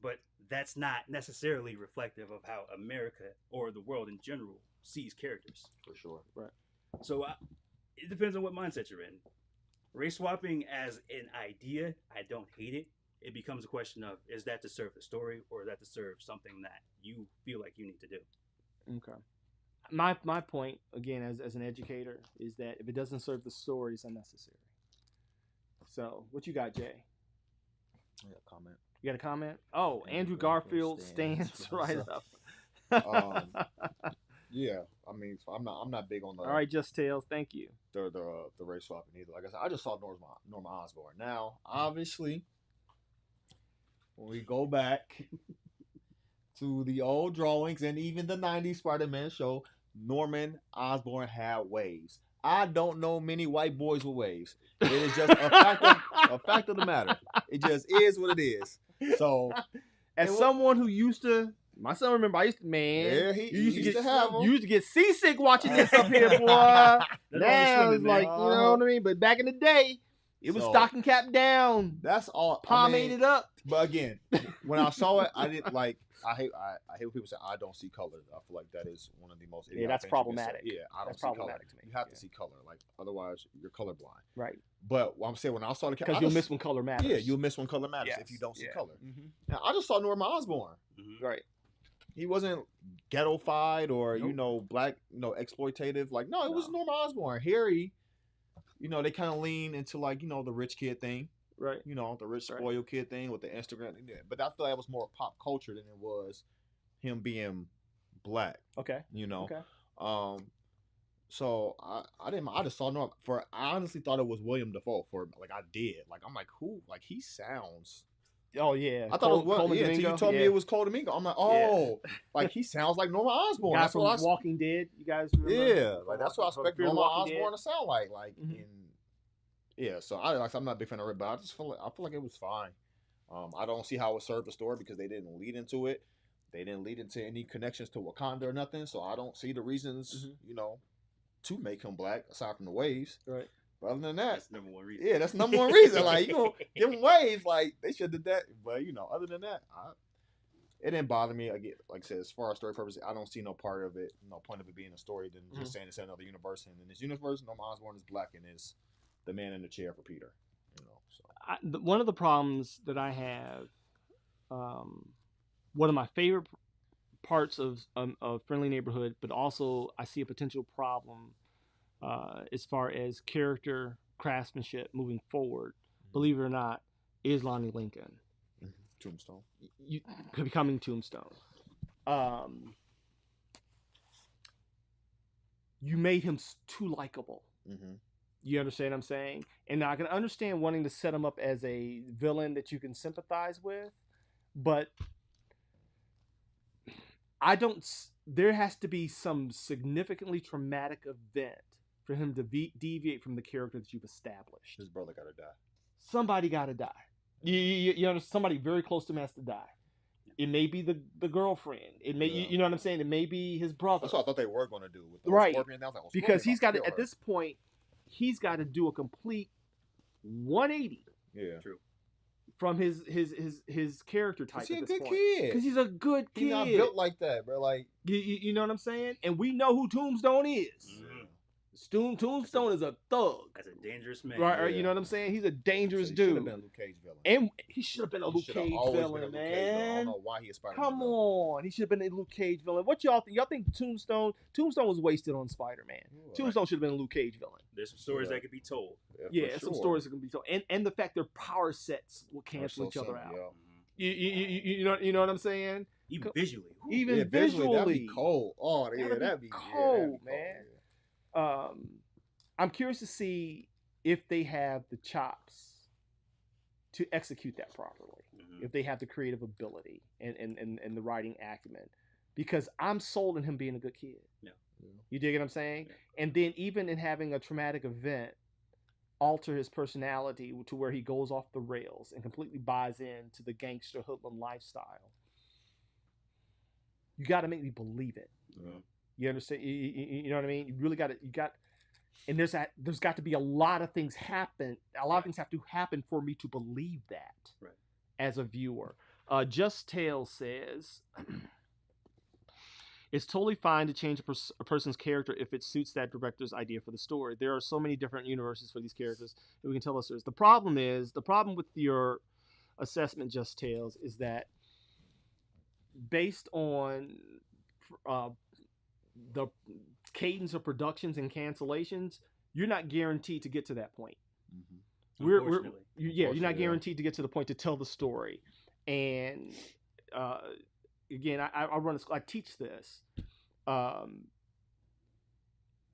But that's not necessarily reflective of how America or the world in general sees characters. For sure. So it depends on what mindset you're in. Race swapping as an idea, I don't hate it. It becomes a question of, is that to serve the story or is that to serve something that you feel like you need to do? Okay. My point, again, as an educator, is that if it doesn't serve the story, it's unnecessary. So, what you got, Jay? I got a comment. You got a comment? Oh, Andrew Garfield stands right up. Yeah, I mean, I'm not big on the All right, Just Tales, thank you. the race swapping either. Like I said, I just saw Norma Osborn. Now, obviously, when we go back to the old drawings and even the '90s Spider-Man show, Norman Osborn had waves. I don't know many white boys with waves. It is just a fact of the matter. It just is what it is. So, as someone who used to, my son remember, I used to, yeah, you used to have them. You used to get seasick watching this up here, boy. Now it's like, you know what I mean? But back in the day, it was stocking cap down, That's all. pomaded up. But again, when I saw it, I didn't like. I hate when people say I don't see color. I feel like that is one of the most. Yeah, that's idiotic things you can say. problematic. Yeah, I don't That's see color. problematic to me. You have Yeah. to see color, like otherwise you're colorblind. Right. But what I'm saying, when I saw the Because you'll miss when color matters. Yeah, you'll miss when color matters Yes. if you don't see Yeah. color. Mm-hmm. Now I just saw Norma Osborn. Right. He wasn't ghettofied or Nope. black, exploitative. Like no, it was Norma Osborn. Harry, they kind of lean into like the rich kid thing. Right. The rich spoiled kid thing with the Instagram. But I feel like it was more pop culture than it was him being black. Okay. Okay. So I didn't. I just saw Norm. I honestly thought it was William Dafoe. I did. I'm like, who? Like he sounds. Oh yeah. I thought it was until you told me it was Cole Domingo. I'm like, oh, like he sounds like Norma Osborn. Guy That's from what Walking Dead. You guys remember? Yeah, like that's what I expect Norma Osborn to sound like. Yeah, so I'm not a big fan of it, but I feel like it was fine. I don't see how it served the story because they didn't lead into it. They didn't lead into any connections to Wakanda or nothing. So I don't see the reasons, to make him black aside from the waves. Right. But other than that, That's number one reason. yeah, that's number one reason. Like you gonna give him waves, like they should have did that. But other than that, it didn't bother me. Like I said, as far as story purposes, I don't see no part of it, no point of it being a story than just saying it's another universe. And in this universe, Norman Osborn is black and is the man in the chair for Peter. You know, so one of the problems that I have, one of my favorite parts of Friendly Neighborhood, but also I see a potential problem as far as character craftsmanship moving forward. Believe it or not, is Lonnie Lincoln. Tombstone. Becoming Tombstone. You made him too likable. You understand what I'm saying? And now I can understand wanting to set him up as a villain that you can sympathize with, but there has to be some significantly traumatic event for him to deviate from the character that you've established. His brother gotta die. Somebody gotta die. You know, somebody very close to him has to die. It may be the girlfriend. It may, you know what I'm saying? It may be his brother. That's what I thought they were going to do with the Scorpion. Like, because he's got to, at this point, he's got to do a complete 180. Yeah, true. From his character type. He's a good kid. Because he's a good kid. He's not built like that, bro. Like you know what I'm saying? And we know who Tombstone is. Tombstone is a thug. That's a dangerous man. Right, you know what I'm saying? He's a dangerous dude. Should have been a Luke Cage villain. And he should have been a Luke Cage villain, man. I don't know why he aspired. Come on, he should have been a Luke Cage villain. What y'all think? Y'all think Tombstone was wasted on Spider-Man? Right. Tombstone should have been a Luke Cage villain. There's some stories that could be told. Yeah, some stories that can be told, and the fact their power sets will cancel each other out. You know what I'm saying? Even visually. Even visually, that'd be cold. Oh, yeah, that'd be cold, man. I'm curious to see if they have the chops to execute that properly, if they have the creative ability and the writing acumen, because I'm sold on him being a good kid. Yeah. You dig what I'm saying? Yeah. And then even in having a traumatic event alter his personality to where he goes off the rails and completely buys into the gangster hoodlum lifestyle. You got to make me believe it. Yeah. You understand? You know what I mean? You really got to. And there's got to be a lot of things happen. A lot of things have to happen for me to believe that as a viewer. Just Tale says, it's totally fine to change a person's character if it suits that director's idea for the story. There are so many different universes for these characters that we can tell us. The problem with your assessment, Just Tales, is that based on the cadence of productions and cancellations, you're not guaranteed to get to that point. You're not guaranteed to get to the point to tell the story. And again, I teach this.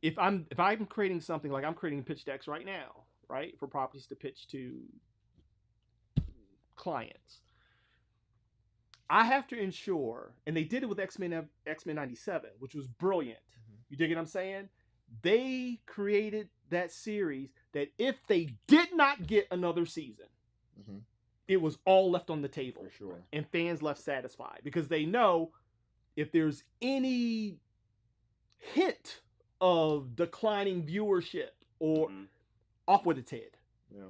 If I'm creating something, like I'm creating pitch decks right now, right, for properties to pitch to clients, I have to ensure, and they did it with X-Men 97, which was brilliant. You dig what I'm saying? They created that series that if they did not get another season, it was all left on the table. For sure. And fans left satisfied because they know if there's any hint of declining viewership or off with its head. Yeah.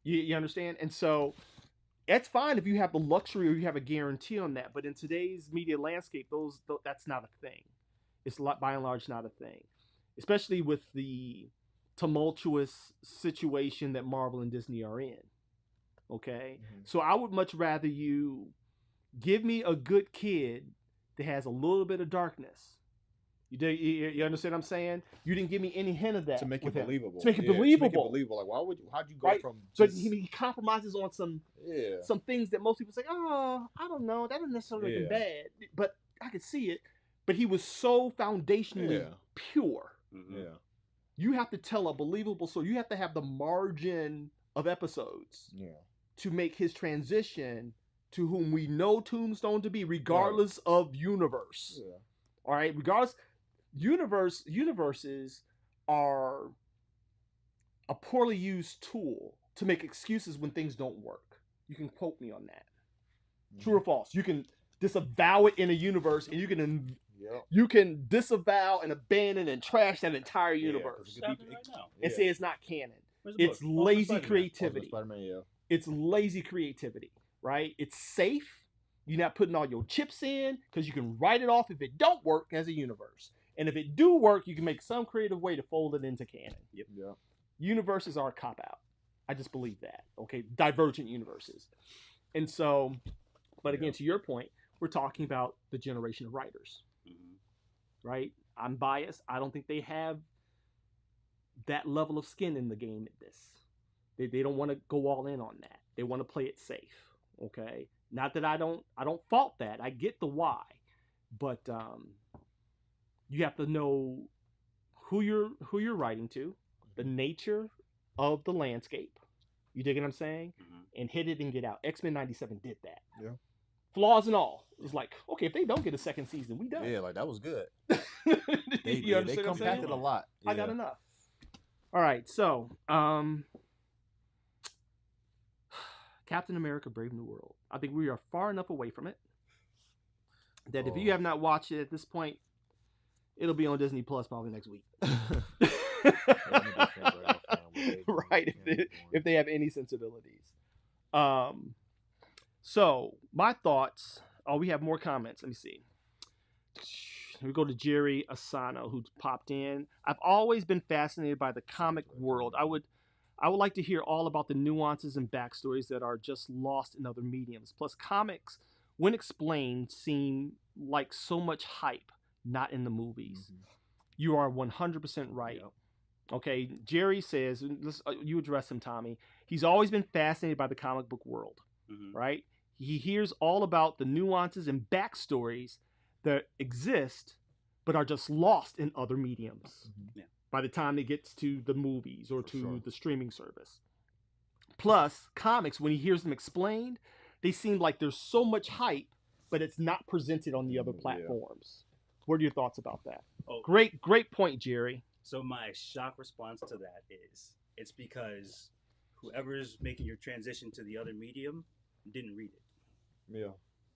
You understand? And so that's fine if you have the luxury or you have a guarantee on that. But in today's media landscape, that's not a thing. It's by and large not a thing, especially with the tumultuous situation that Marvel and Disney are in. Okay, so I would much rather you give me a good kid that has a little bit of darkness. You understand what I'm saying? You didn't give me any hint of that to make it believable. To make it believable. Like, how'd you go from? But he compromises on some things that most people say, oh, I don't know, that doesn't necessarily make it bad, but I could see it. But he was so foundationally pure. Yeah. You have to tell a believable story. You have to have the margin of episodes to make his transition to whom we know Tombstone to be, regardless of universe. Yeah. All right? Regardless, universes are a poorly used tool to make excuses when things don't work. You can quote me on that. True or false? You can disavow it in a universe, and you can disavow and abandon and trash that entire universe and say it's not canon. It's lazy creativity. It's lazy creativity, right? It's safe, You're not putting all your chips in because you can write it off if it don't work as a universe. And if it do work, you can make some creative way to fold it into canon. Yep. Yeah. Universes are a cop-out. I just believe that. Okay, divergent universes. And so, but again, to your point, we're talking about the generation of writers, right? I'm biased. I don't think they have that level of skin in the game at this. They don't want to go all in on that. They want to play it safe. Okay, not that I don't fault that. I get the why, but you have to know who you're writing to, the nature of the landscape. You dig what I'm saying? And hit it and get out. X-Men 97 did that. Yeah. Flaws and all. It's like, okay, if they don't get a second season, we done. Yeah, like that was good. They compacted a lot. Yeah. I got enough. All right, so Captain America: Brave New World. I think we are far enough away from it that if you have not watched it at this point, it'll be on Disney Plus probably next week. Right, if they have any sensibilities. So my thoughts. Oh, we have more comments. Let me see. We go to Jerry Asano, who popped in. I've always been fascinated by the comic world. I would like to hear all about the nuances and backstories that are just lost in other mediums. Plus, comics, when explained, seem like so much hype, not in the movies. You are 100% right. Yep. Okay, Jerry says, you address him, Tommy. He's always been fascinated by the comic book world, right? He hears all about the nuances and backstories that exist, but are just lost in other mediums. By the time it gets to the movies or to the streaming service. Plus, comics, when he hears them explained, they seem like there's so much hype, but it's not presented on the other platforms. What are your thoughts about that? Oh, great point, Jerry. So my shock response to that is, it's because whoever's making your transition to the other medium didn't read it.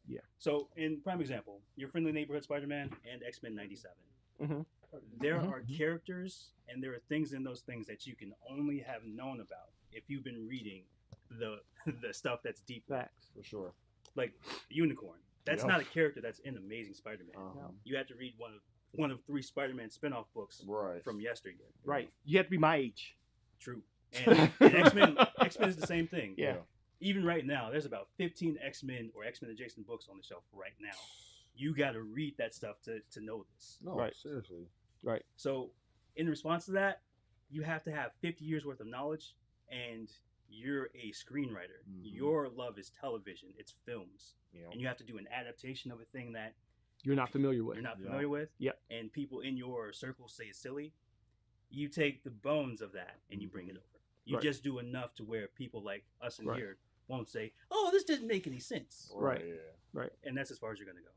Yeah. So, in prime example, your Friendly Neighborhood Spider-Man and X-Men 97. There are characters and there are things in those things that you can only have known about if you've been reading the stuff that's deep. Facts. For sure. Like Unicorn. That's not a character that's in Amazing Spider-Man. You had to read one of 3 Spider-Man spin-off books from yesteryear. Right. You have to be my age. True. And X-Men is the same thing. Yeah. Even right now, there's about 15 X-Men or X-Men adjacent books on the shelf right now. You got to read that stuff to know this. No, seriously. Right. So, in response to that, you have to have 50 years worth of knowledge, and you're a screenwriter. Your love is television. It's films. And you have to do an adaptation of a thing that you're not familiar with. Yep. And people in your circle say it's silly. You take the bones of that and you bring it over. You just do enough to where people like us in here won't say, "Oh, this didn't make any sense." Right. And that's as far as you're going to go.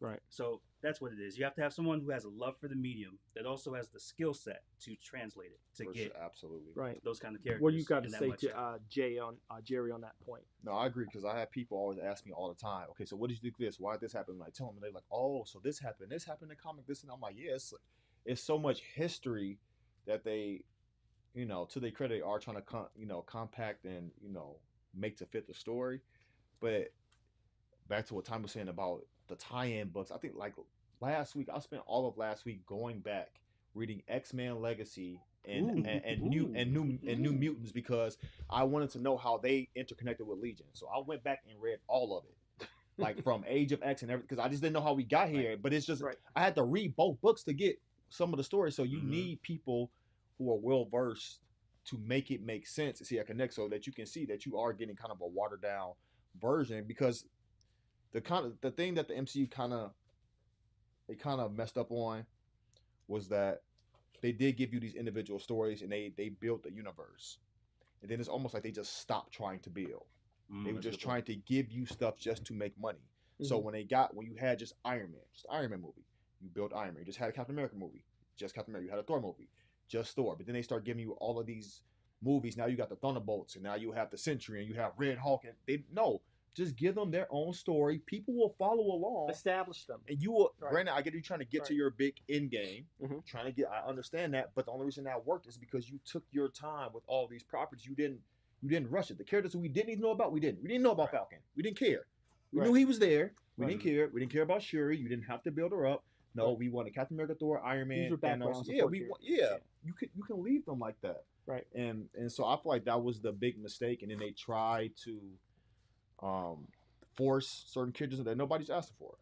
Right. So that's what it is. You have to have someone who has a love for the medium that also has the skill set to translate it to get absolutely those kind of characters. What do you got to say to Jerry on that point? No, I agree, because I have people always ask me all the time, okay, so what did you think this? Why did this happen? And I tell them, and they're like, oh, so this happened in the comic, this, and I'm like, yes, it's so much history that they, to their credit, are trying to compact and make to fit the story. But back to what Tom was saying about the tie-in books, I think like last week, I spent all of last week going back reading X-Men Legacy and New Mutants, because I wanted to know how they interconnected with Legion. So I went back and read all of it, like from Age of X and everything, because I just didn't know how we got here. But it's just I had to read both books to get some of the stories. So you need people who are well versed to make it make sense and see a connect, so that you can see that you are getting kind of a watered down version. Because the thing that the MCU kind of messed up on was that they did give you these individual stories and they built the universe, and then it's almost like they just stopped trying to build. They were just trying to give you stuff just to make money. So when you had just Iron Man movie, you built Iron Man. You just had a Captain America movie, just Captain America. You had a Thor movie, just Thor. But then they start giving you all of these movies. Now you got the Thunderbolts, and now you have the Sentry, and you have Red Hulk. And just give them their own story. People will follow along. Establish them. And you will, granted, I get you trying to get to your big end game. I understand that. But the only reason that worked is because you took your time with all these properties. You didn't rush it. The characters we didn't even know about, we didn't. We didn't know about Falcon. We didn't care. We knew he was there. We didn't care. We didn't care about Shuri. You didn't have to build her up. No, we wanted Captain America, Thor, Iron Man, Thanos. Yeah, you can leave them like that. Right. And so I feel like that was the big mistake. And then they tried to force certain characters that nobody's asking for.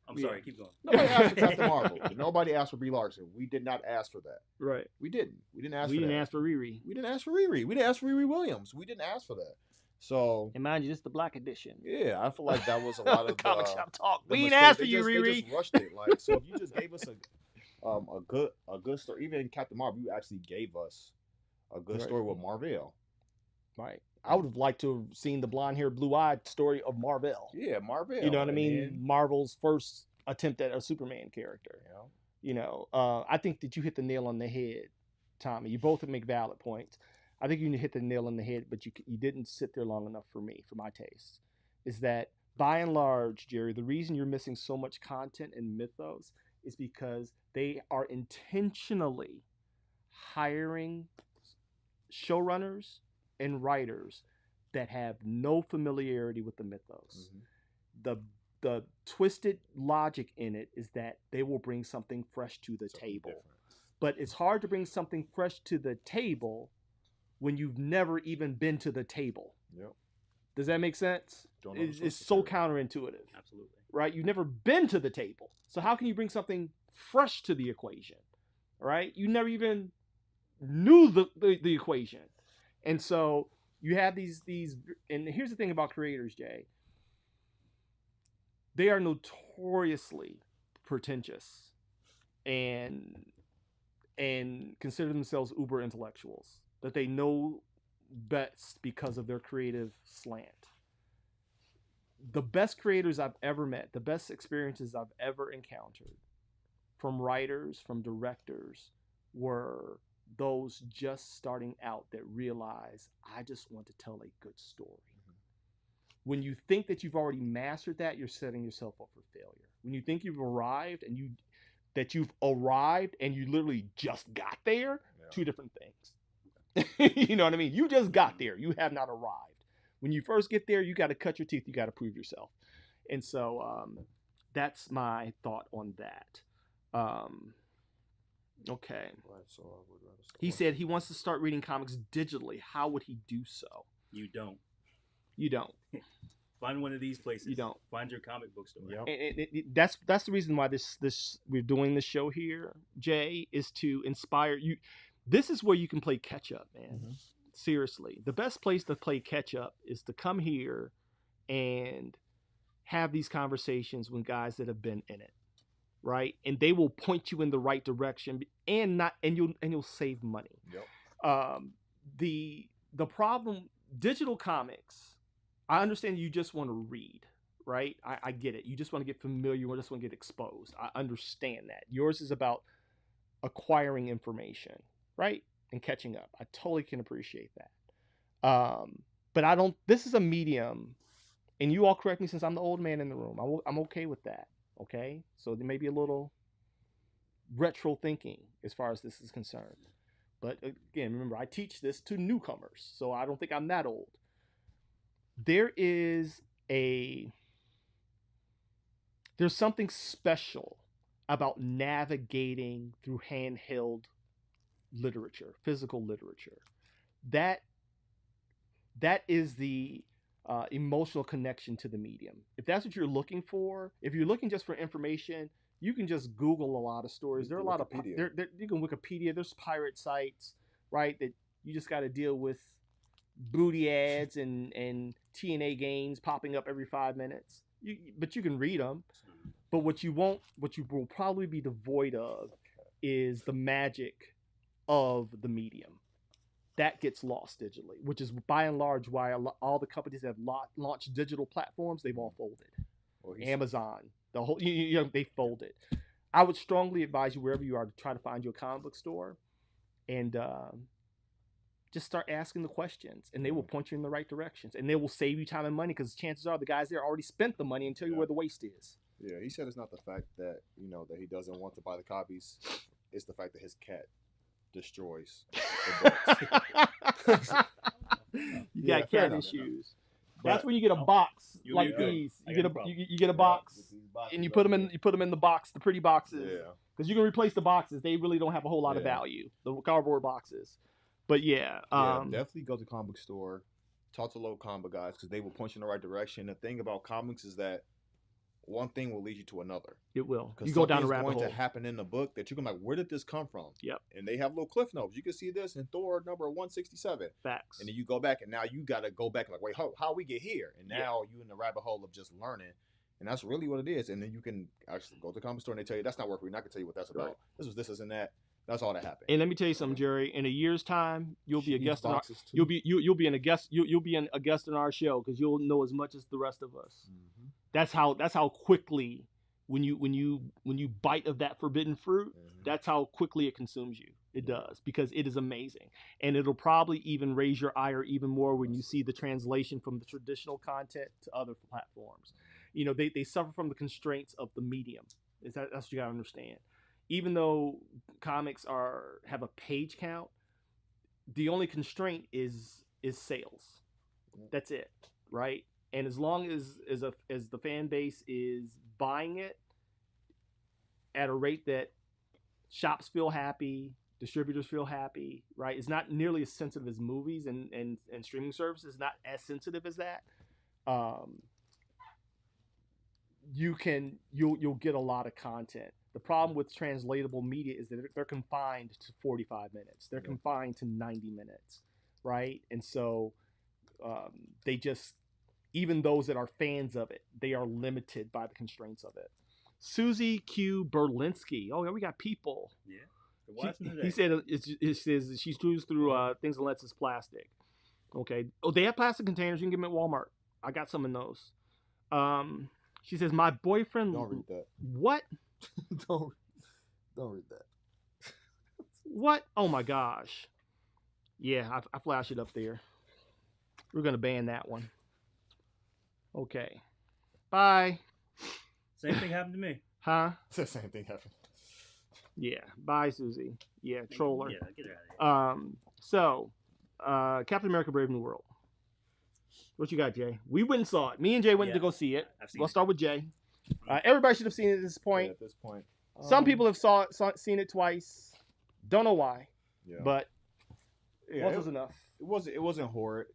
I'm sorry, keep going. Nobody asked for Captain Marvel. Nobody asked for Brie Larson. We did not ask for that. Right. We didn't. We didn't ask for Riri. We didn't ask for Riri. We didn't ask for Riri Williams. We didn't ask for that. So, and mind you, this is the Black edition. Yeah, I feel like that was a lot of comic shop talk. We didn't ask for you, Riri. They just rushed it. Like, so if you just gave us a good story, even in Captain Marvel, you actually gave us a good story with Marvel. Right. I would have liked to have seen the blonde-haired, blue-eyed story of Marvel. Yeah, Marvel. You know what I mean? Marvel's first attempt at a Superman character. Yeah. You know, I think that you hit the nail on the head, Tommy. You both make valid points. I think you hit the nail on the head, but you didn't sit there long enough for me, for my taste. Is that, by and large, Jerry, the reason you're missing so much content in Mythos is because they are intentionally hiring showrunners and writers that have no familiarity with the mythos. Mm-hmm. The twisted logic in it is that they will bring something fresh to the table. Different. But it's hard to bring something fresh to the table when you've never even been to the table. Yep. Does that make sense? It's so counterintuitive. Absolutely. Right? You've never been to the table. So how can you bring something fresh to the equation? Right? You never even knew the equation. And so you have these, and here's the thing about creators, Jay. They are notoriously pretentious and consider themselves uber intellectuals, that they know best because of their creative slant. The best creators I've ever met, the best experiences I've ever encountered from writers, from directors, were those just starting out that realize, I just want to tell a good story. Mm-hmm. When you think that you've already mastered that, you're setting yourself up for failure. When you think you've arrived and you literally just got there, two different things. You know what I mean? You just got there. You have not arrived. When you first get there, you got to cut your teeth. You got to prove yourself. And so that's my thought on that. Okay. He said he wants to start reading comics digitally. How would he do so? You don't. You don't. Find one of these places. You don't. Find your comic book store. Yep. And that's the reason why this we're doing this show here, Jay, is to inspire you. This is where you can play catch up, man. Mm-hmm. Seriously. The best place to play catch up is to come here and have these conversations with guys that have been in it. Right? And they will point you in the right direction and you'll save money. Yep. The problem, digital comics, I understand you just want to read, right? I get it. You just want to get familiar, you just want to get exposed. I understand that. Yours is about acquiring information, right? And catching up. I totally can appreciate that. But this is a medium, and you all correct me since I'm the old man in the room. I'm okay with that. Okay, so there may be a little retro thinking as far as this is concerned. But again, remember, I teach this to newcomers, so I don't think I'm that old. There's something special about navigating through handheld literature, physical literature. That is the emotional connection to the medium. If that's what you're looking for, if you're looking just for information, you can just Google a lot of stories. There are a lot of you can Wikipedia. There's pirate sites, right? That you just got to deal with booty ads and TNA games popping up every 5 minutes. But you can read them. But what you will probably be devoid of is the magic of the medium. That gets lost digitally, which is by and large why all the companies that have launched digital platforms, they've all folded. Amazon, the whole, they folded. I would strongly advise you, wherever you are, to try to find your comic book store and just start asking the questions, and they will point you in the right directions, and they will save you time and money, because chances are the guys there already spent the money and tell you where the waste is. Yeah, he said it's not the fact that that he doesn't want to buy the copies; it's the fact that his cat destroys the books. You got cat issues. That's when you get a box You'll like be good. these. I You got get no a problem. you get a box, With these boxes and you up put them here. in the box, the pretty boxes. Yeah. Because you can replace the boxes. They really don't have a whole lot of Yeah. value. The cardboard boxes. But yeah, Definitely go to the comic book store. Talk to local comic guys because they will point you in the right direction. The thing about comics is that one thing will lead you to another. it will. Because You go down a something's rabbit going hole. to happen in the book that you're gonna be like, where did this come from? Yep. And they have little cliff notes. You can see this in Thor number 167. Facts. And then you go back, and now you got to go back and like, wait, how we get here? And now you in the rabbit hole of just learning, and that's really what it is. And then you can actually go to the comic store and they tell you that's not working. We're not gonna tell you what that's about. Right. This and that. That's all that happened. And let me tell you something, Jerry. In a year's time, you'll be a guest on our, boxes, too. you'll be a guest on our show because you'll know as much as the rest of us. Mhm. That's how quickly when you bite of that forbidden fruit, Mhm. that's how quickly it consumes you. It does, because it is amazing, and it'll probably even raise your ire even more when you see the translation from the traditional content to other platforms. You know, they suffer from the constraints of the medium. That's what you gotta understand. Even though comics have a page count, the only constraint is sales. That's it, right? And as long as the fan base is buying it at a rate that shops feel happy, distributors feel happy, right? It's not nearly as sensitive as movies and streaming services. Not as sensitive as that. You'll get a lot of content. The problem with translatable media is that they're confined to 45 minutes. They're confined to 90 minutes, right? And so they just, even those that are fans of it, they are limited by the constraints of it. Susie Q. Berlinski. Oh, yeah, we got people. Yeah. He said it says she chews through things unless it's plastic. Okay. Oh, they have plastic containers. You can get them at Walmart. I got some in those. She says, my boyfriend... Don't read that. What? don't read that. What? Oh my gosh. Yeah, I flashed it up there. We're going to ban that one. Okay. Bye. Same thing happened to me. Huh? It's the same thing happened. Yeah. Bye, Susie. Yeah, troller. Yeah, get out of here. So, Captain America Brave New World. What you got, Jay? We went and saw it. Me and Jay went to go see it. We'll start with Jay. Everybody should have seen it at this point. Yeah, at this point. Some people have seen it twice. Don't know why. Yeah. But Yeah, once was enough. It wasn't horrid.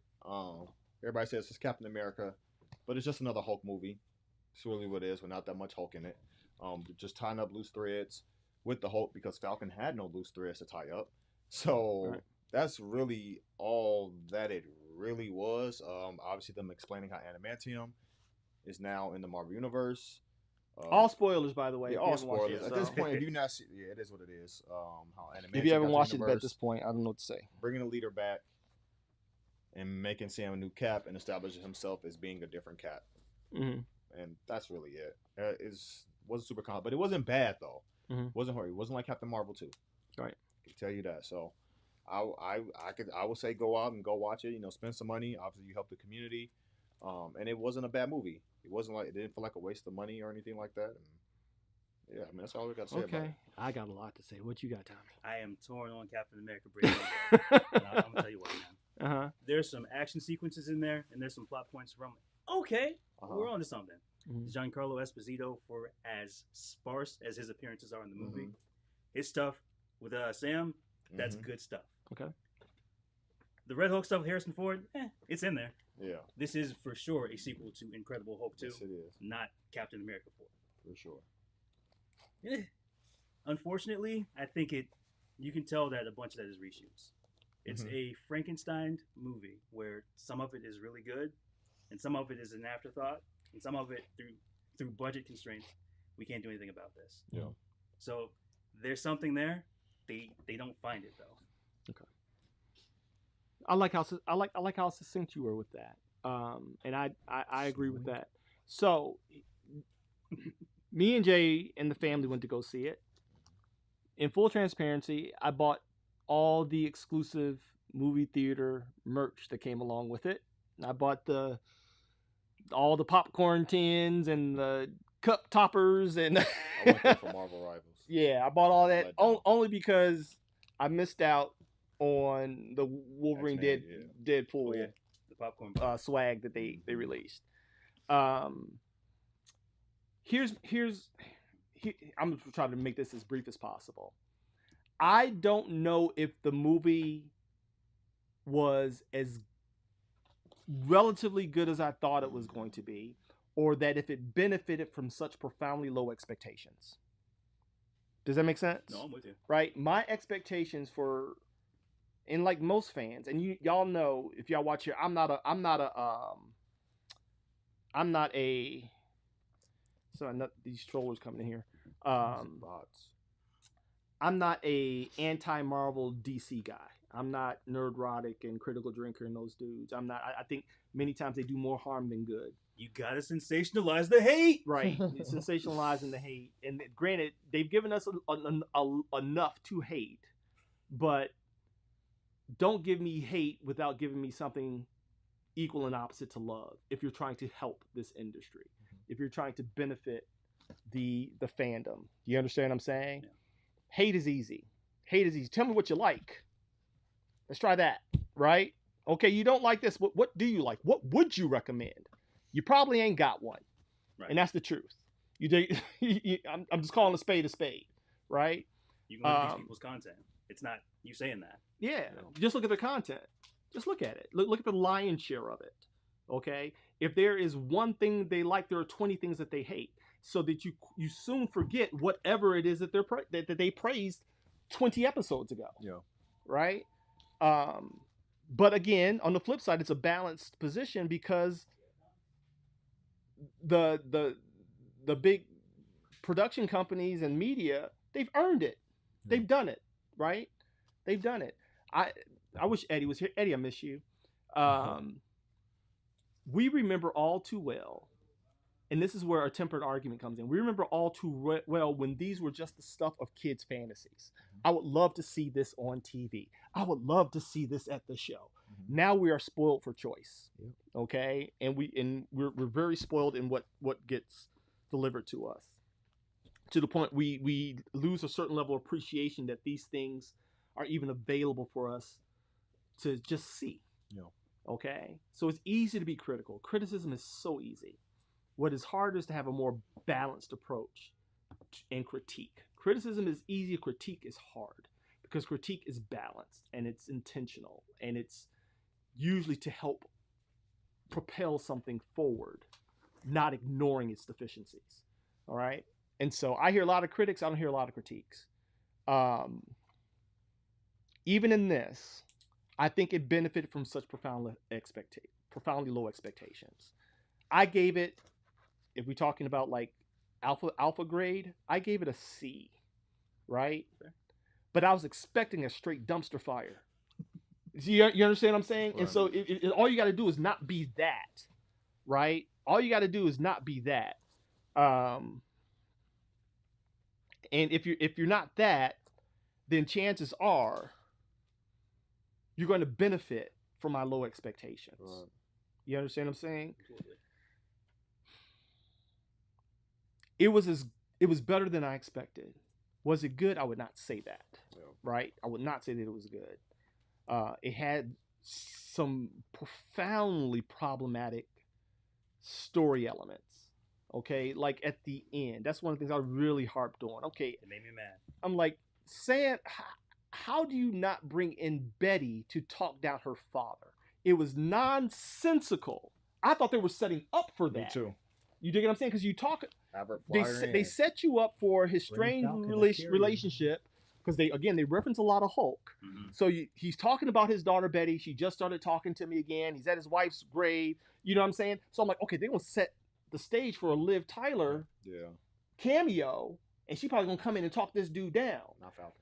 Everybody says it's Captain America, but it's just another Hulk movie. It's really what it is, with not that much Hulk in it. Just tying up loose threads with the Hulk because Falcon had no loose threads to tie up. So that's really all that it really was. Obviously them explaining how adamantium is now in the Marvel Universe. All spoilers, by the way. Yeah, if you all haven't watched spoilers. it, At this so. point, if you not see, yeah, it is what it is. How adamantium If you haven't got to watched the it at universe, this point, I don't know what to say. bringing the leader back and making Sam a new Cap and establishing himself as being a different Cap. Mm-hmm. And that's really it. It wasn't super common, but it wasn't bad though. Mm-hmm. It wasn't horrid. It wasn't like Captain Marvel 2. Right. I can tell you that. So I would say go out and go watch it. You know, spend some money. Obviously, you help the community. And it wasn't a bad movie. It didn't feel like a waste of money or anything like that. And yeah, I mean that's all we got to say about it. Okay. I got a lot to say. What you got, Tommy? I am torn on Captain America Brave New World. And I'm gonna tell you why, man. Uh-huh. There's some action sequences in there, and there's some plot points where I'm like, okay, we're on to something. Mm-hmm. Giancarlo Esposito, for as sparse as his appearances are in the movie, Mhm. his stuff with Sam, that's Mhm. good stuff. Okay. The Red Hulk stuff with Harrison Ford, it's in there. Yeah, This is for sure a sequel to Incredible Hulk 2, yes, it is not Captain America 4. for sure. Unfortunately, I think you can tell that a bunch of that is reshoots. It's a Frankenstein movie where some of it is really good and some of it is an afterthought and some of it through budget constraints, we can't do anything about this. Yeah. So there's something there. They don't find it though. Okay. I like how succinct you were with that. And I agree with that. So me and Jay and the family went to go see it. In full transparency, I bought all the exclusive movie theater merch that came along with it. I bought all the popcorn tins and the cup toppers and I went there for Marvel Rivals. yeah, I bought all that Let down. only because I missed out on the Wolverine X-Men, Deadpool. Oh, yeah. popcorn box. swag that they released. Here's I'm gonna try to make this as brief as possible. I don't know if the movie was as relatively good as I thought it was going to be, or that if it benefited from such profoundly low expectations. Does that make sense? No, I'm with you. Right? My expectations for, and like most fans, and y'all know if y'all watch here, I'm not a. So these trollers coming in here. Bots. I'm not a anti-Marvel DC guy. I'm not nerdrotic and critical drinker and those dudes. I'm not. I think many times they do more harm than good. You gotta sensationalize the hate. Right. Sensationalizing the hate. And granted, they've given us enough to hate, but don't give me hate without giving me something equal and opposite to love if you're trying to help this industry. If you're trying to benefit the fandom. You understand what I'm saying? Yeah. Hate is easy. Hate is easy. Tell me what you like. Let's try that, right? Okay, you don't like this. What do you like? What would you recommend? You probably ain't got one. Right. And that's the truth. I'm just calling a spade, right? You can look at these people's content. It's not you saying that. Yeah, just look at the content. Just look at it. Look at the lion's share of it. Okay? If there is one thing they like, there are 20 things that they hate. So that you soon forget whatever it is that they praised 20 episodes ago. Yeah. Right? But again, on the flip side, it's a balanced position because the big production companies and media, they've earned it. They've done it, right? They've done it. I wish Eddie was here. Eddie, I miss you. We remember all too well, and this is where our tempered argument comes in. We remember all too well when these were just the stuff of kids' fantasies. I would love to see this on TV. I would love to see this at the show. Now we are spoiled for choice. Okay? And we're very spoiled in what gets delivered to us. To the point we lose a certain level of appreciation that these things are even available for us to just see. Yeah. Okay? So it's easy to be critical. Criticism is so easy. What is hard is to have a more balanced approach and critique. Criticism is easy, critique is hard because critique is balanced and it's intentional and it's usually to help propel something forward, not ignoring its deficiencies. All right? And so I hear a lot of critics, I don't hear a lot of critiques. Even in this, I think it benefited from such profoundly low expectations. I gave it, if we're talking about like alpha grade, I gave it a C, right? Okay. But I was expecting a straight dumpster fire. You understand what I'm saying? Right. And so all you got to do is not be that, right? All you got to do is not be that. And if you're not that, then chances are you're going to benefit from my low expectations. Right. You understand what I'm saying? Absolutely. It was better than I expected. Was it good? I would not say that. Yeah. Right? I would not say that it was good. It had some profoundly problematic story elements. Okay, like at the end, that's one of the things I really harped on. Okay, it made me mad. I'm like, Sam, how do you not bring in Betty to talk down her father? It was nonsensical. I thought they were setting up for that. Me too. You dig what I'm saying? Because you talk, they set you up for his strange relationship. Because they reference a lot of Hulk. Mm-hmm. So he's talking about his daughter Betty. She just started talking to me again. He's at his wife's grave. You know what I'm saying? So I'm like, okay, they're gonna set the stage for a Liv Tyler cameo, and she probably gonna come in and talk this dude down. Not Falcon.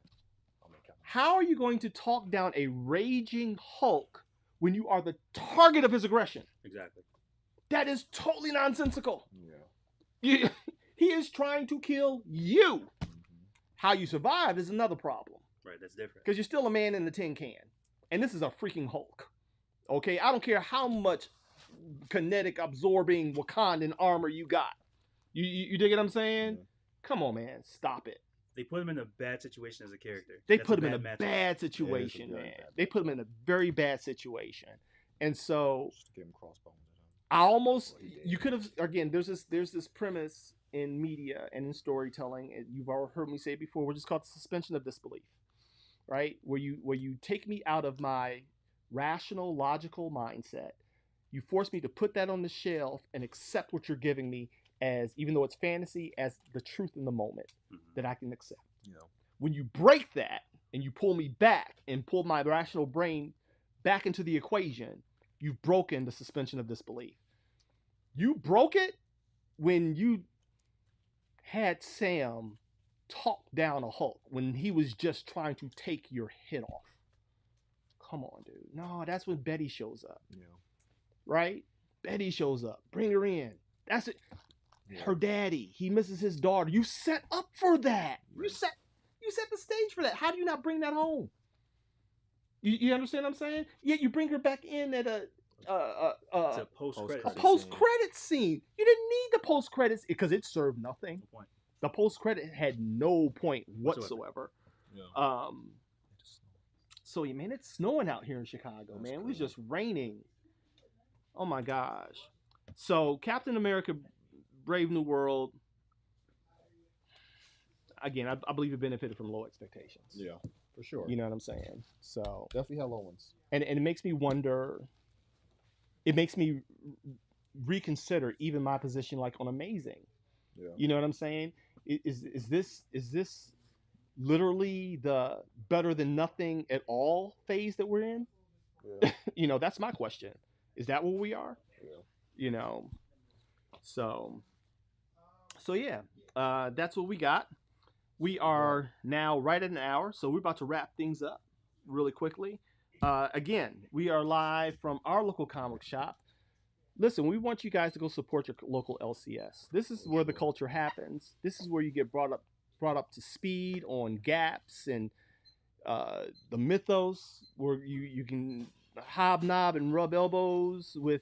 How are you going to talk down a raging Hulk when you are the target of his aggression? Exactly. That is totally nonsensical. Yeah. He is trying to kill you. How you survive is another problem. Right, that's different. Because you're still a man in the tin can. And this is a freaking Hulk. Okay? I don't care how much kinetic absorbing Wakandan armor you got. You dig what I'm saying? Yeah. Come on, man. Stop it. They put him in a bad situation as a character. They put him in a bad situation, man. They put him in a very bad situation. And so Just give him crossbones. I almost, Well, he did. you could have, again, there's this premise in media and in storytelling, and you've already heard me say it before, which is called the suspension of disbelief, right? Where you take me out of my rational, logical mindset. You force me to put that on the shelf and accept what you're giving me as, even though it's fantasy, as the truth in the moment that I can accept. You know. When you break that and you pull me back and pull my rational brain back into the equation, you've broken the suspension of disbelief. You broke it when you had Sam talk down a Hulk when he was just trying to take your head off. Come on, dude. No, that's when Betty shows up. Yeah. Right? Betty shows up. Bring her in. That's it. Yeah. Her daddy. He misses his daughter. You set up for that. Right. You set the stage for that. How do you not bring that home? You understand what I'm saying? Yet you bring her back in at It's a post-credit. post-credit scene. You didn't need the post-credits because it served nothing. No point. The post-credit had no point whatsoever. Yeah. So yeah, man, it's snowing out here in Chicago, That's man. It was crazy. just raining. Oh my gosh. So Captain America Brave New World, again, I believe it benefited from low expectations. Yeah, for sure. You know what I'm saying? So Definitely had low ones. and it makes me wonder, it makes me reconsider even my position like on Amazing. Yeah. You know what I'm saying? Is this literally the better than nothing at all phase that we're in? Yeah. You know, that's my question. Is that where we are? Yeah. You know, so yeah, that's what we got. We are now right at an hour, so we're about to wrap things up really quickly. Again, we are live from our local comic shop. Listen, we want you guys to go support your local LCS. This is where the culture happens. This is where you get brought up to speed on gaps and the mythos, where you can hobnob and rub elbows with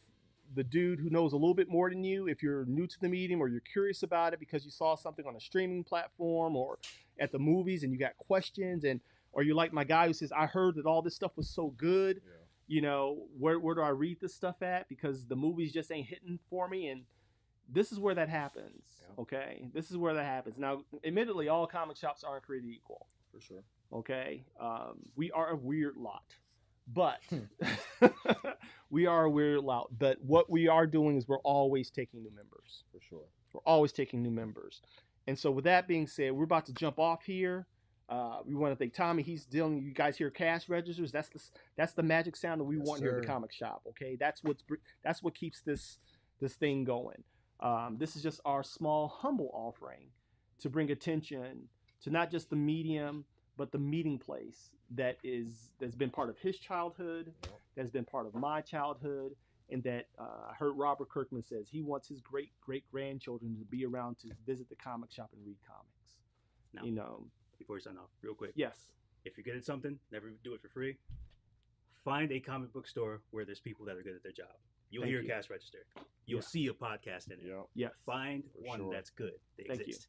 the dude who knows a little bit more than you if you're new to the medium or you're curious about it because you saw something on a streaming platform or at the movies and you got questions, and or you like my guy who says, I heard that all this stuff was so good. Yeah. You know, where do I read this stuff at? Because the movies just ain't hitting for me. And this is where that happens. Yeah. Okay. This is where that happens. Now, admittedly, all comic shops aren't created equal. For sure. Okay. We are a weird lot, but we are a weird lot. But what we are doing is we're always taking new members. For sure. We're always taking new members. And so with that being said, we're about to jump off here. We want to thank Tommy. He's dealing. You guys hear cash registers. That's the magic sound that we want here at the comic shop. Okay, that's what keeps this thing going. This is just our small, humble offering to bring attention to not just the medium, but the meeting place that's been part of his childhood, that's been part of my childhood, and that I heard Robert Kirkman says he wants his great grandchildren to be around to visit the comic shop and read comics. Now, you know. Before you sign off, real quick. Yes. If you're good at something, never do it for free. Find a comic book store where there's people that are good at their job. You'll hear a cash register. You'll see a podcast in it. Yeah. Yes. Find one that's good. They exist.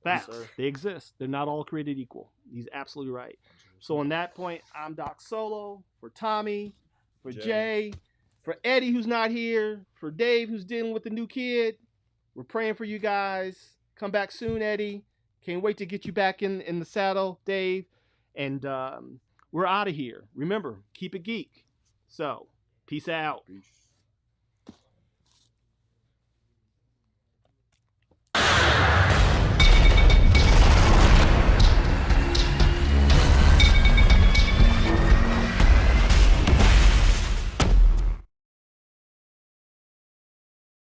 Facts. They exist. They're not all created equal. He's absolutely right. So on that point, I'm Doc Solo. For Tommy, for Jay, for Eddie who's not here, for Dave who's dealing with the new kid. We're praying for you guys. Come back soon, Eddie. Can't wait to get you back in the saddle, Dave. And we're out of here. Remember, keep it geek. So, peace out. Peace.